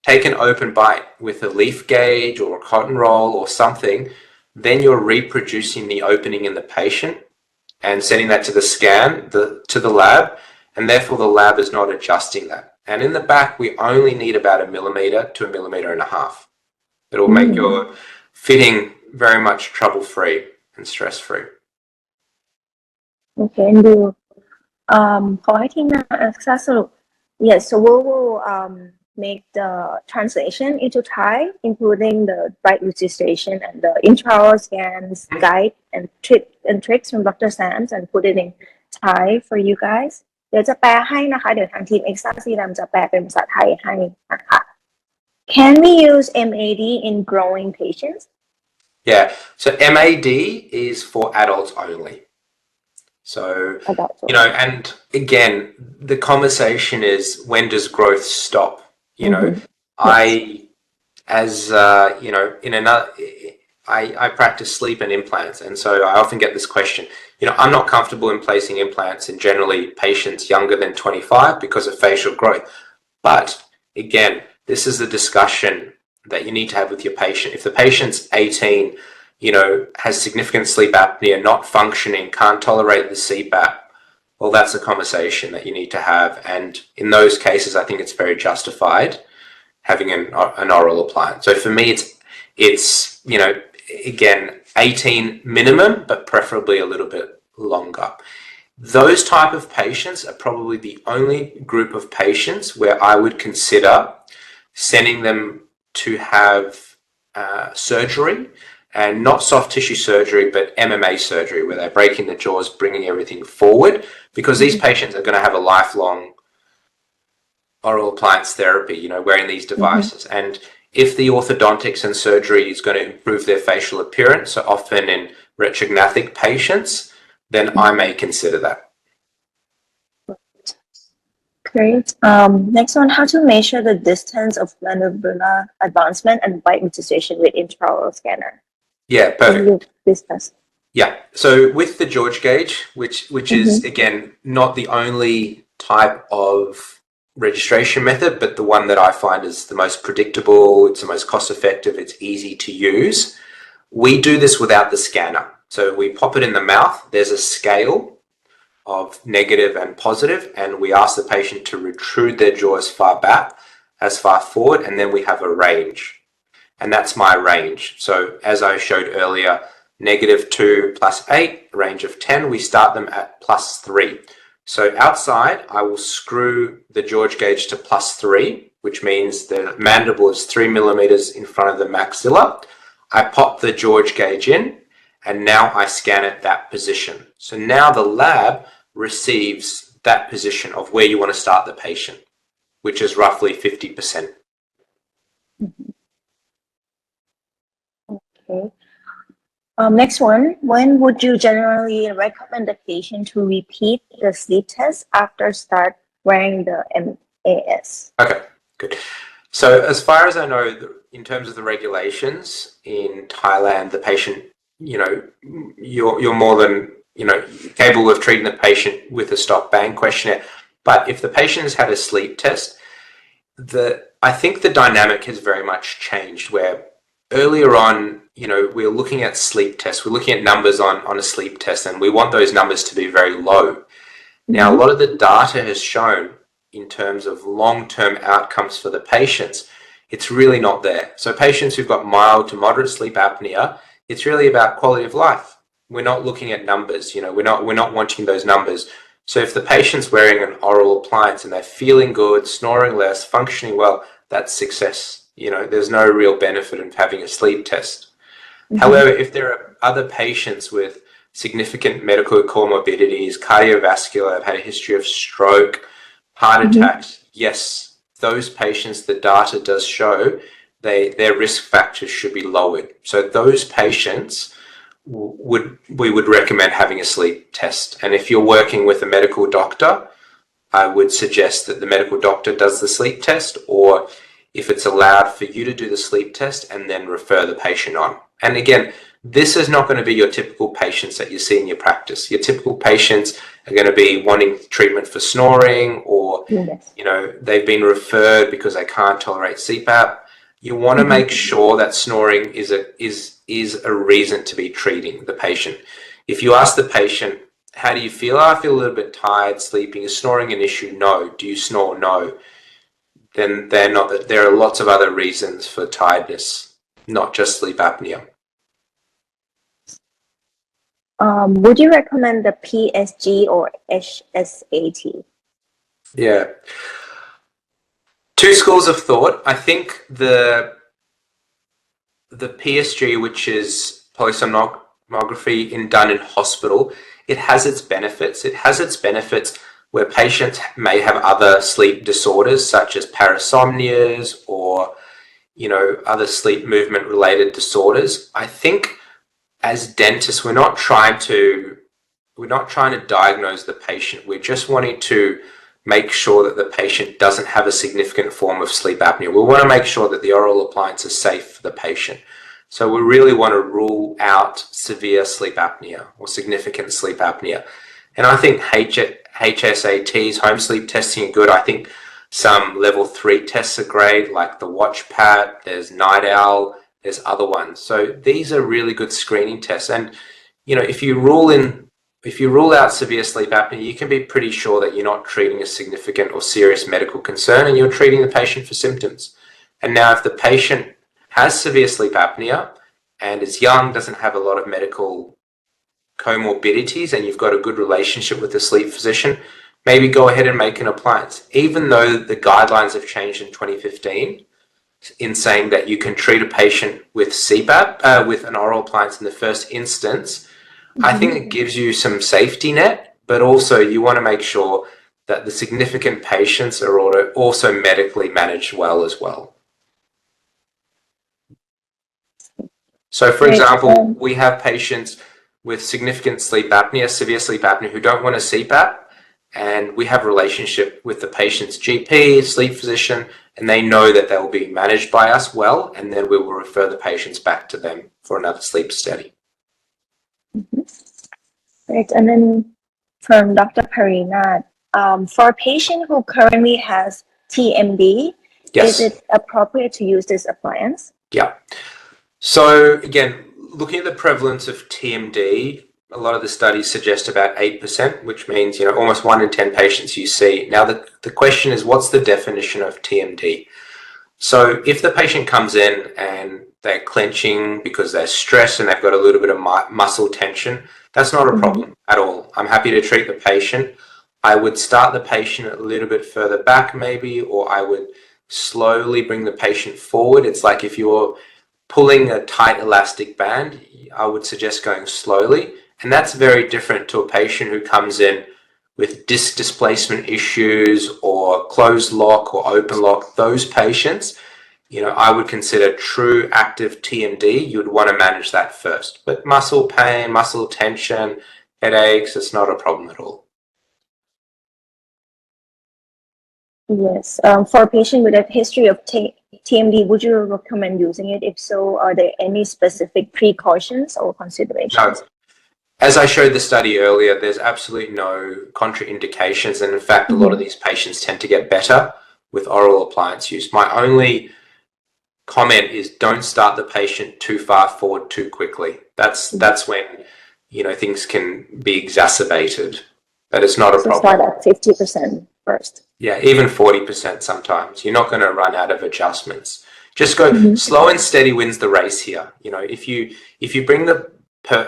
take an open bite with a leaf gauge or a cotton roll or something. Then you're reproducing the opening in the patient and sending that to the scan, to the lab, and therefore the lab is not adjusting that. And in the back, we only need about 1 millimeter to 1.5 millimeters. It'll make your fitting very much trouble-free and stress-free. Okay, and do ขอให้ทีมงานสรุป Yes, so we will make the translation into Thai, including the bite registration and the intraoral scans, guide and tricks from Dr. Sams, and put it in Thai for you guys. เดี๋ยวจะแปลให้นะคะเดี๋ยวทางทีม Extra Serum จะแปลเป็นภาษาไทยให้นะคะ Can we use MAD in growing patients? Yeah, so MAD is for adults only. So, you know, and again, the conversation is, when does growth stop? You know, you know, I practice sleep and implants. And so I often get this question, you know, I'm not comfortable in placing implants in generally patients younger than 25 because of facial growth. But again, this is the discussion that you need to have with your patient. If the patient's 18, you know, has significant sleep apnea, not functioning, can't tolerate the CPAP, well, that's a conversation that you need to have. And in those cases, I think it's very justified having an oral appliance. So for me, it's, you know, again, 18 minimum, but preferably a little bit longer. Those type of patients are probably the only group of patients where I would consider sending them to have surgery, and not soft tissue surgery, but MMA surgery, where they're breaking the jaws, bringing everything forward, because these patients are going to have a lifelong oral appliance therapy, you know, wearing these devices. And if the orthodontics and surgery is going to improve their facial appearance, so often in retrognathic patients, then I may consider that. Great. Next one, how to measure the distance of mandibular advancement and bite registration with intraoral scanner? Yeah, perfect. Discuss. Yeah, so with the George gauge, which is, again, not the only type of registration method, but the one that I find is the most predictable, it's the most cost-effective, it's easy to use. We do this without the scanner. So we pop it in the mouth, there's a scale of negative and positive, and we ask the patient to retrude their jaw as far back, as far forward, and then we have a range. And that's my range. So as I showed earlier, -2 + 8, range of 10, we start them at +3. So outside, I will screw the George gauge to +3, which means the mandible is 3 millimeters in front of the maxilla. I pop the George gauge in, and now I scan at that position. So now the lab receives that position of where you want to start the patient, which is roughly 50%. Okay. Next one, when would you generally recommend the patient to repeat the sleep test after wearing the MAS? Okay, good. So as far as I know, in terms of the regulations in Thailand, the patient, you're more than, capable of treating the patient with a stop bang questionnaire. But if the patient has had a sleep test, I think the dynamic has very much changed, where earlier on, we're looking at sleep tests, we're looking at numbers on a sleep test, and we want those numbers to be very low. Now, a lot of the data has shown in terms of long-term outcomes for the patients, it's really not there. So patients who've got mild to moderate sleep apnea, it's really about quality of life. We're not looking at numbers, we're not wanting those numbers. So if the patient's wearing an oral appliance and they're feeling good, snoring less, functioning well, that's success. There's no real benefit in having a sleep test. However, if there are other patients with significant medical comorbidities, cardiovascular, have had a history of stroke, heart attacks, yes, those patients, the data does show their risk factors should be lowered. So those patients we would recommend having a sleep test. And if you're working with a medical doctor, I would suggest that the medical doctor does the sleep test, or if it's allowed, for you to do the sleep test and then refer the patient on. And again, this is not going to be your typical patients that you see in your practice. Your typical patients are going to be wanting treatment for snoring, or they've been referred because they can't tolerate CPAP. You want to make sure that snoring is a reason to be treating the patient. If you ask the patient, how do you feel? I feel a little bit tired, sleeping. Is snoring an issue? No. Do you snore? No. Then they're not. There are lots of other reasons for tiredness, not just sleep apnea. Would you recommend the PSG or HSAT? Yeah. Two schools of thought. I think the PSG, which is polysomnography done in hospital, it has its benefits. It has its benefits where patients may have other sleep disorders such as parasomnias or other sleep movement related disorders. I think as dentists, we're not trying to diagnose the patient. We're just wanting to make sure that the patient doesn't have a significant form of sleep apnea. We want to make sure that the oral appliance is safe for the patient. So we really want to rule out severe sleep apnea or significant sleep apnea. And I think HSATs, home sleep testing, are good. I think some level 3 tests are great, like the Watch Pat, there's Night Owl, there's other ones. So these are really good screening tests. And, if you rule out severe sleep apnea, you can be pretty sure that you're not treating a significant or serious medical concern, and you're treating the patient for symptoms. And now if the patient has severe sleep apnea and is young, doesn't have a lot of medical comorbidities, and you've got a good relationship with the sleep physician, maybe go ahead and make an appliance. Even though the guidelines have changed in 2015 in saying that you can treat a patient with CPAP, with an oral appliance in the first instance, I think it gives you some safety net, but also you want to make sure that the significant patients are also medically managed well as well. So for example, we have patients with significant sleep apnea, severe sleep apnea, who don't want a CPAP, and we have a relationship with the patient's GP, sleep physician, and they know that they'll be managed by us well, and then we will refer the patients back to them for another sleep study. Great. And then from Dr. Parina, for a patient who currently has TMD, Yes. is it appropriate to use this appliance? Yeah. So again, looking at the prevalence of TMD, a lot of the studies suggest about 8%, which means, almost 1 in 10 patients you see. Now, the question is, what's the definition of TMD? So if the patient comes in and they're clenching because they're stressed and they've got a little bit of muscle tension, that's not a problem at all. I'm happy to treat the patient. I would start the patient a little bit further back maybe, or I would slowly bring the patient forward. It's like if you're pulling a tight elastic band, I would suggest going slowly. And that's very different to a patient who comes in with disc displacement issues or closed lock or open lock. Those patients, I would consider true active TMD. You would want to manage that first. But muscle pain, muscle tension, headaches, it's not a problem at all. Yes. For a patient with a history of TMD, would you recommend using it? If so, are there any specific precautions or No. considerations? As I showed the study earlier, there's absolutely no contraindications, and in fact, a lot of these patients tend to get better with oral appliance use. My only comment is don't start the patient too far forward too quickly. That's when things can be exacerbated. But it's not a So problem. start at 50% first. Yeah, even 40% sometimes. You're not going to run out of adjustments. Just go slow and steady wins the race here. If you bring the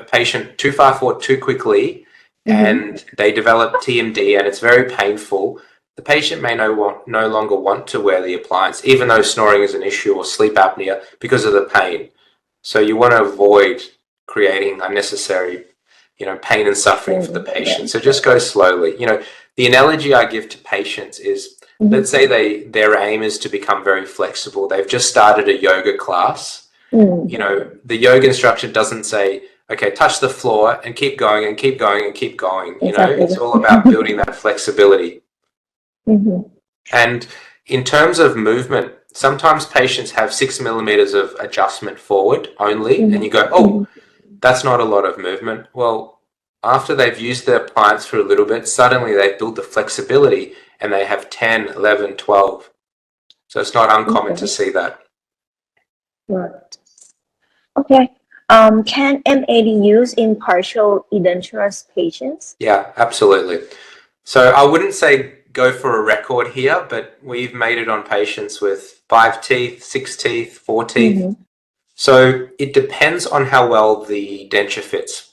patient too far forward too quickly and they develop TMD and it's very painful, the patient may no longer want to wear the appliance, even though snoring is an issue or sleep apnea, because of the pain. So you want to avoid creating unnecessary, pain and suffering for the patient. So just go slowly. The analogy I give to patients is, let's say their aim is to become very flexible. They've just started a yoga class. The yoga instructor doesn't say, okay, touch the floor and keep going and keep going and keep going. Exactly. It's all about building that flexibility. And in terms of movement, sometimes patients have 6 millimeters of adjustment forward only, and you go, oh, that's not a lot of movement. Well, after they've used the appliance for a little bit, suddenly they build the flexibility and they have 10, 11, 12. So it's not uncommon to see that. Right. Okay. Can MA be used in partial edentulous patients? Yeah, absolutely. So I wouldn't say go for a record here, but we've made it on patients with 5 teeth, 6 teeth, 4 teeth. So it depends on how well the denture fits.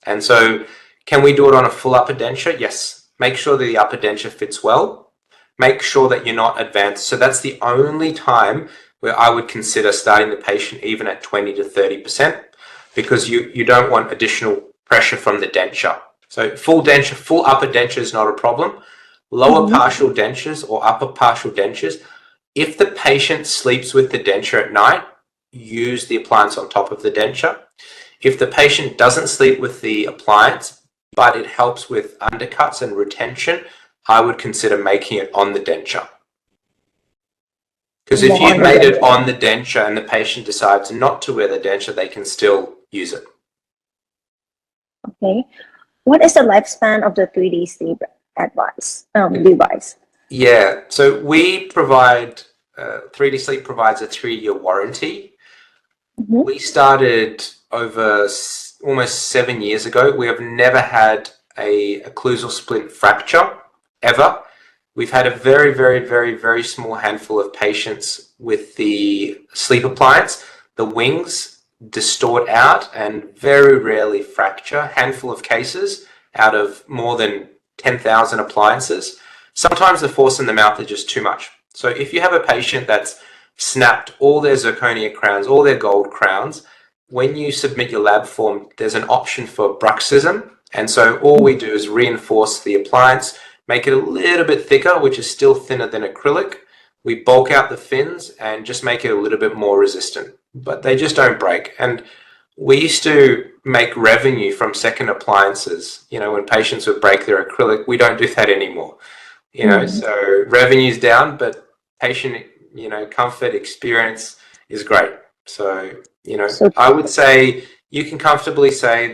And so can we do it on a full upper denture? Yes. Make sure that the upper denture fits well. Make sure that you're not advanced. So that's the only time where I would consider starting the patient even at 20 to 30%, because you don't want additional pressure from the denture. So full upper denture is not a problem. Lower partial dentures or upper partial dentures, if the patient sleeps with the denture at night, use the appliance on top of the denture. If the patient doesn't sleep with the appliance, but it helps with undercuts and retention, I would consider making it on the denture. Because if you've made it on the denture and the patient decides not to wear the denture, they can still use it. Okay. What is the lifespan of the 3D sleep device? Yeah, so we provide, 3D Sleep provides a 3-year warranty. We started over almost 7 years ago. We have never had a occlusal splint fracture, ever. We've had a very, very, very, very small handful of patients with the sleep appliance. The wings distort out and very rarely fracture. A handful of cases out of more than 10,000 appliances. Sometimes the force in the mouth is just too much. So if you have a patient that's snapped all their zirconia crowns, all their gold crowns, when you submit your lab form, there's an option for bruxism. And so all we do is reinforce the appliance, make it a little bit thicker, which is still thinner than acrylic. We bulk out the fins and just make it a little bit more resistant, but they just don't break. And we used to make revenue from second appliances. When patients would break their acrylic, we don't do that anymore. So revenue's down, but patient, comfort, experience is great. So, I would say you can comfortably say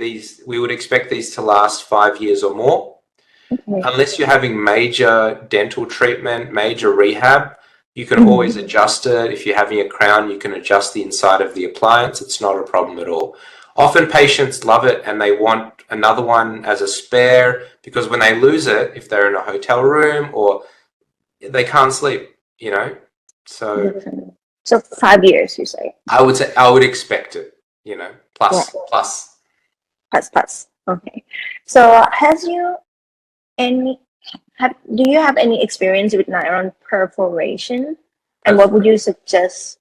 we would expect these to last 5 years or more. Unless you're having major dental treatment, major rehab, you can always adjust it. If you're having a crown, you can adjust the inside of the appliance. It's not a problem at all. Often patients love it and they want another one as a spare, because when they lose it, if they're in a hotel room or they can't sleep, So 5 years, you say? I would expect it, plus. Plus. Okay. So do you have any experience with nylon perforation? And what would you suggest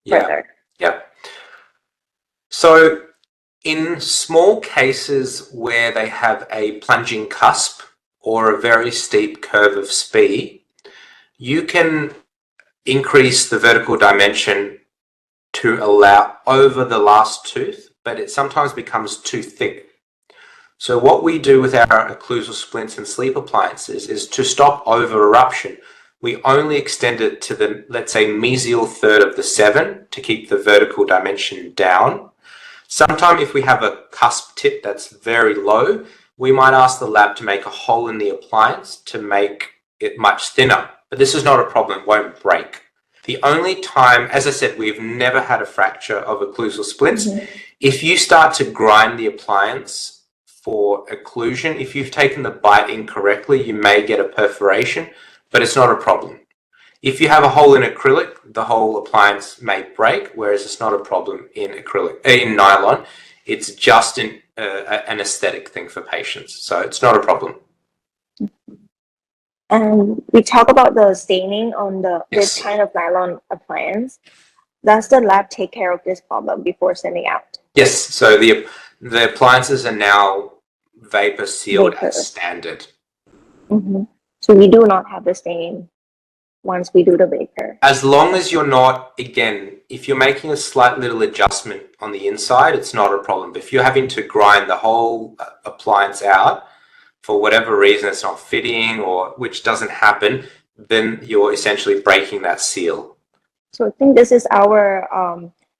further? Yeah. So in small cases where they have a plunging cusp or a very steep curve of speed, you can increase the vertical dimension to allow over the last tooth, but it sometimes becomes too thick. So what we do with our occlusal splints and sleep appliances is to stop over eruption. we only extend it to the, let's say, mesial third of the 7 to keep the vertical dimension down. Sometimes if we have a cusp tip that's very low, we might ask the lab to make a hole in the appliance to make it much thinner. But this is not a problem, it won't break. The only time, as I said, we've never had a fracture of occlusal splints. If you start to grind the appliance for occlusion, if you've taken the bite incorrectly, you may get a perforation, but it's not a problem. If you have a hole in acrylic, the whole appliance may break, whereas it's not a problem in nylon. It's just an aesthetic thing for patients, so it's not a problem. And we talk about the staining on this kind of nylon appliance. Does the lab take care of this problem before sending out? Yes, so the appliances are now vapor sealed as standard. So we do not have the stain once we do the vapor. As long as you're not, again, if you're making a slight little adjustment on the inside, it's not a problem. But if you're having to grind the whole appliance out, for whatever reason it's not fitting or which doesn't happen, then you're essentially breaking that seal. So I think this is our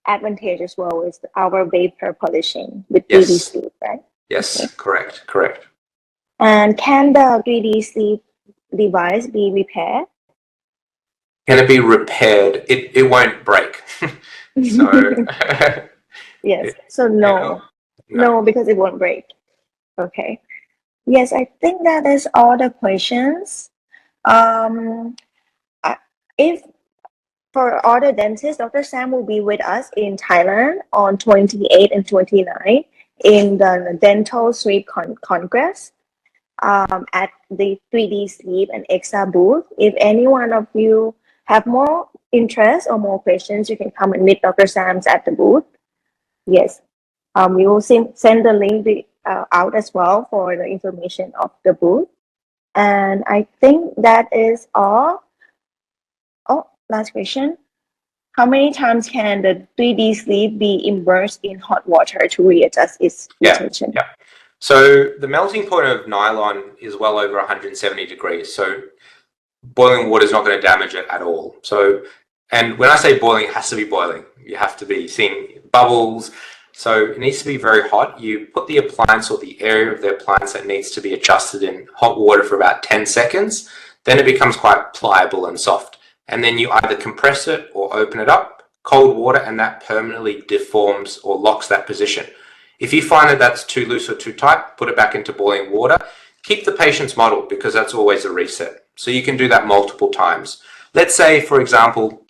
advantage as well, is our vapor polishing with 3D sleeve, right? Yes, okay. Correct. And can the 3D sleeve device be repaired? Can it be repaired? It won't break. So yes. So no, because it won't break. Okay. Yes, I think that is all the questions. If for all the dentists, Dr. Sam will be with us in Thailand on 28 and 29 in the Dental Suite Congress at the 3D Sleep and EXA booth. If any one of you have more interest or more questions, you can come and meet Dr. Sam's at the booth. Yes, we will send the link out as well for the information of the booth. And I think that is all. Oh, last question. How many times can the 3D sleeve be immersed in hot water to readjust its retention? Yeah. So the melting point of nylon is well over 170 degrees. So boiling water is not going to damage it at all. So, and when I say boiling, it has to be boiling. You have to be seeing bubbles. So it needs to be very hot. You put the appliance or the area of the appliance that needs to be adjusted in hot water for about 10 seconds. Then it becomes quite pliable and soft. And then you either compress it or open it up, cold water, and that permanently deforms or locks that position. If you find that that's too loose or too tight, put it back into boiling water. Keep the patient's model because that's always a reset. So you can do that multiple times. Let's say, for example,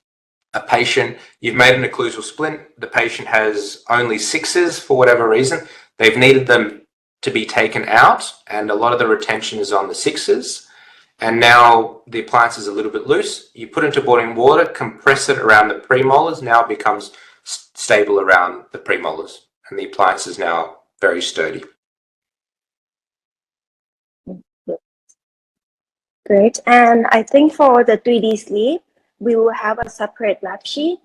a patient, you've made an occlusal splint, the patient has only 6s for whatever reason. They've needed them to be taken out, and a lot of the retention is on the 6s. And now the appliance is a little bit loose. You put it into boiling water, compress it around the premolars. Now it becomes stable around the premolars. And the appliance is now very sturdy. Great. And I think for the 3D sleeve, we will have a separate lab sheet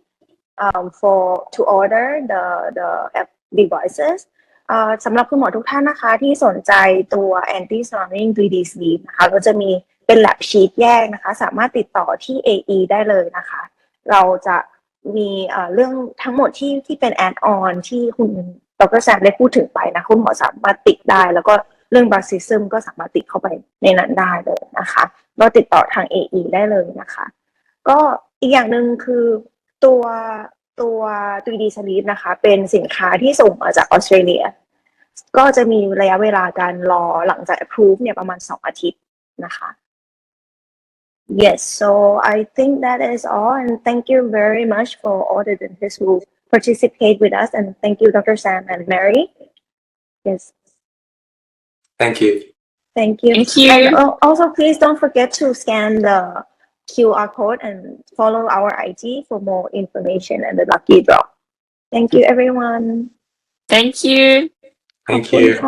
to order the devices. สำหรับคุณหมอทุกท่านนะคะที่สนใจตัว anti snoring 3D sleeve นะคะก็จะมีเป็น lab sheet แยกนะคะสามารถติดต่อที่ AE ได้เลยนะคะเราจะมีเรื่องทั้งหมดที่เป็น add on ที่คุณดร. แซมได้พูดถึงไปนะคุณหมอสามารถติดได้แล้วก็เรื่อง Bruxism ก็สามารถติดเข้าไปในนั้นได้เลยนะคะก็ติดต่อทาง AE ได้เลยนะคะก็อีกอย่างหนึ่งคือตัว 3D sleeve นะคะเป็นสินค้าที่ส่งมาจากออสเตรเลียก็จะมีระยะเวลาการรอหลังจาก approve เนี่ยประมาณ2 อาทิตย์นะคะ Yes, so I think that is all, and thank you very much for all the dentists who participate with us, and thank you, Dr. Sam and Mary. Yes. Thank you. Thank you. And also, please don't forget to scan the QR code and follow our IG for more information and the lucky draw. Thank you, everyone. Thank you. Thank you.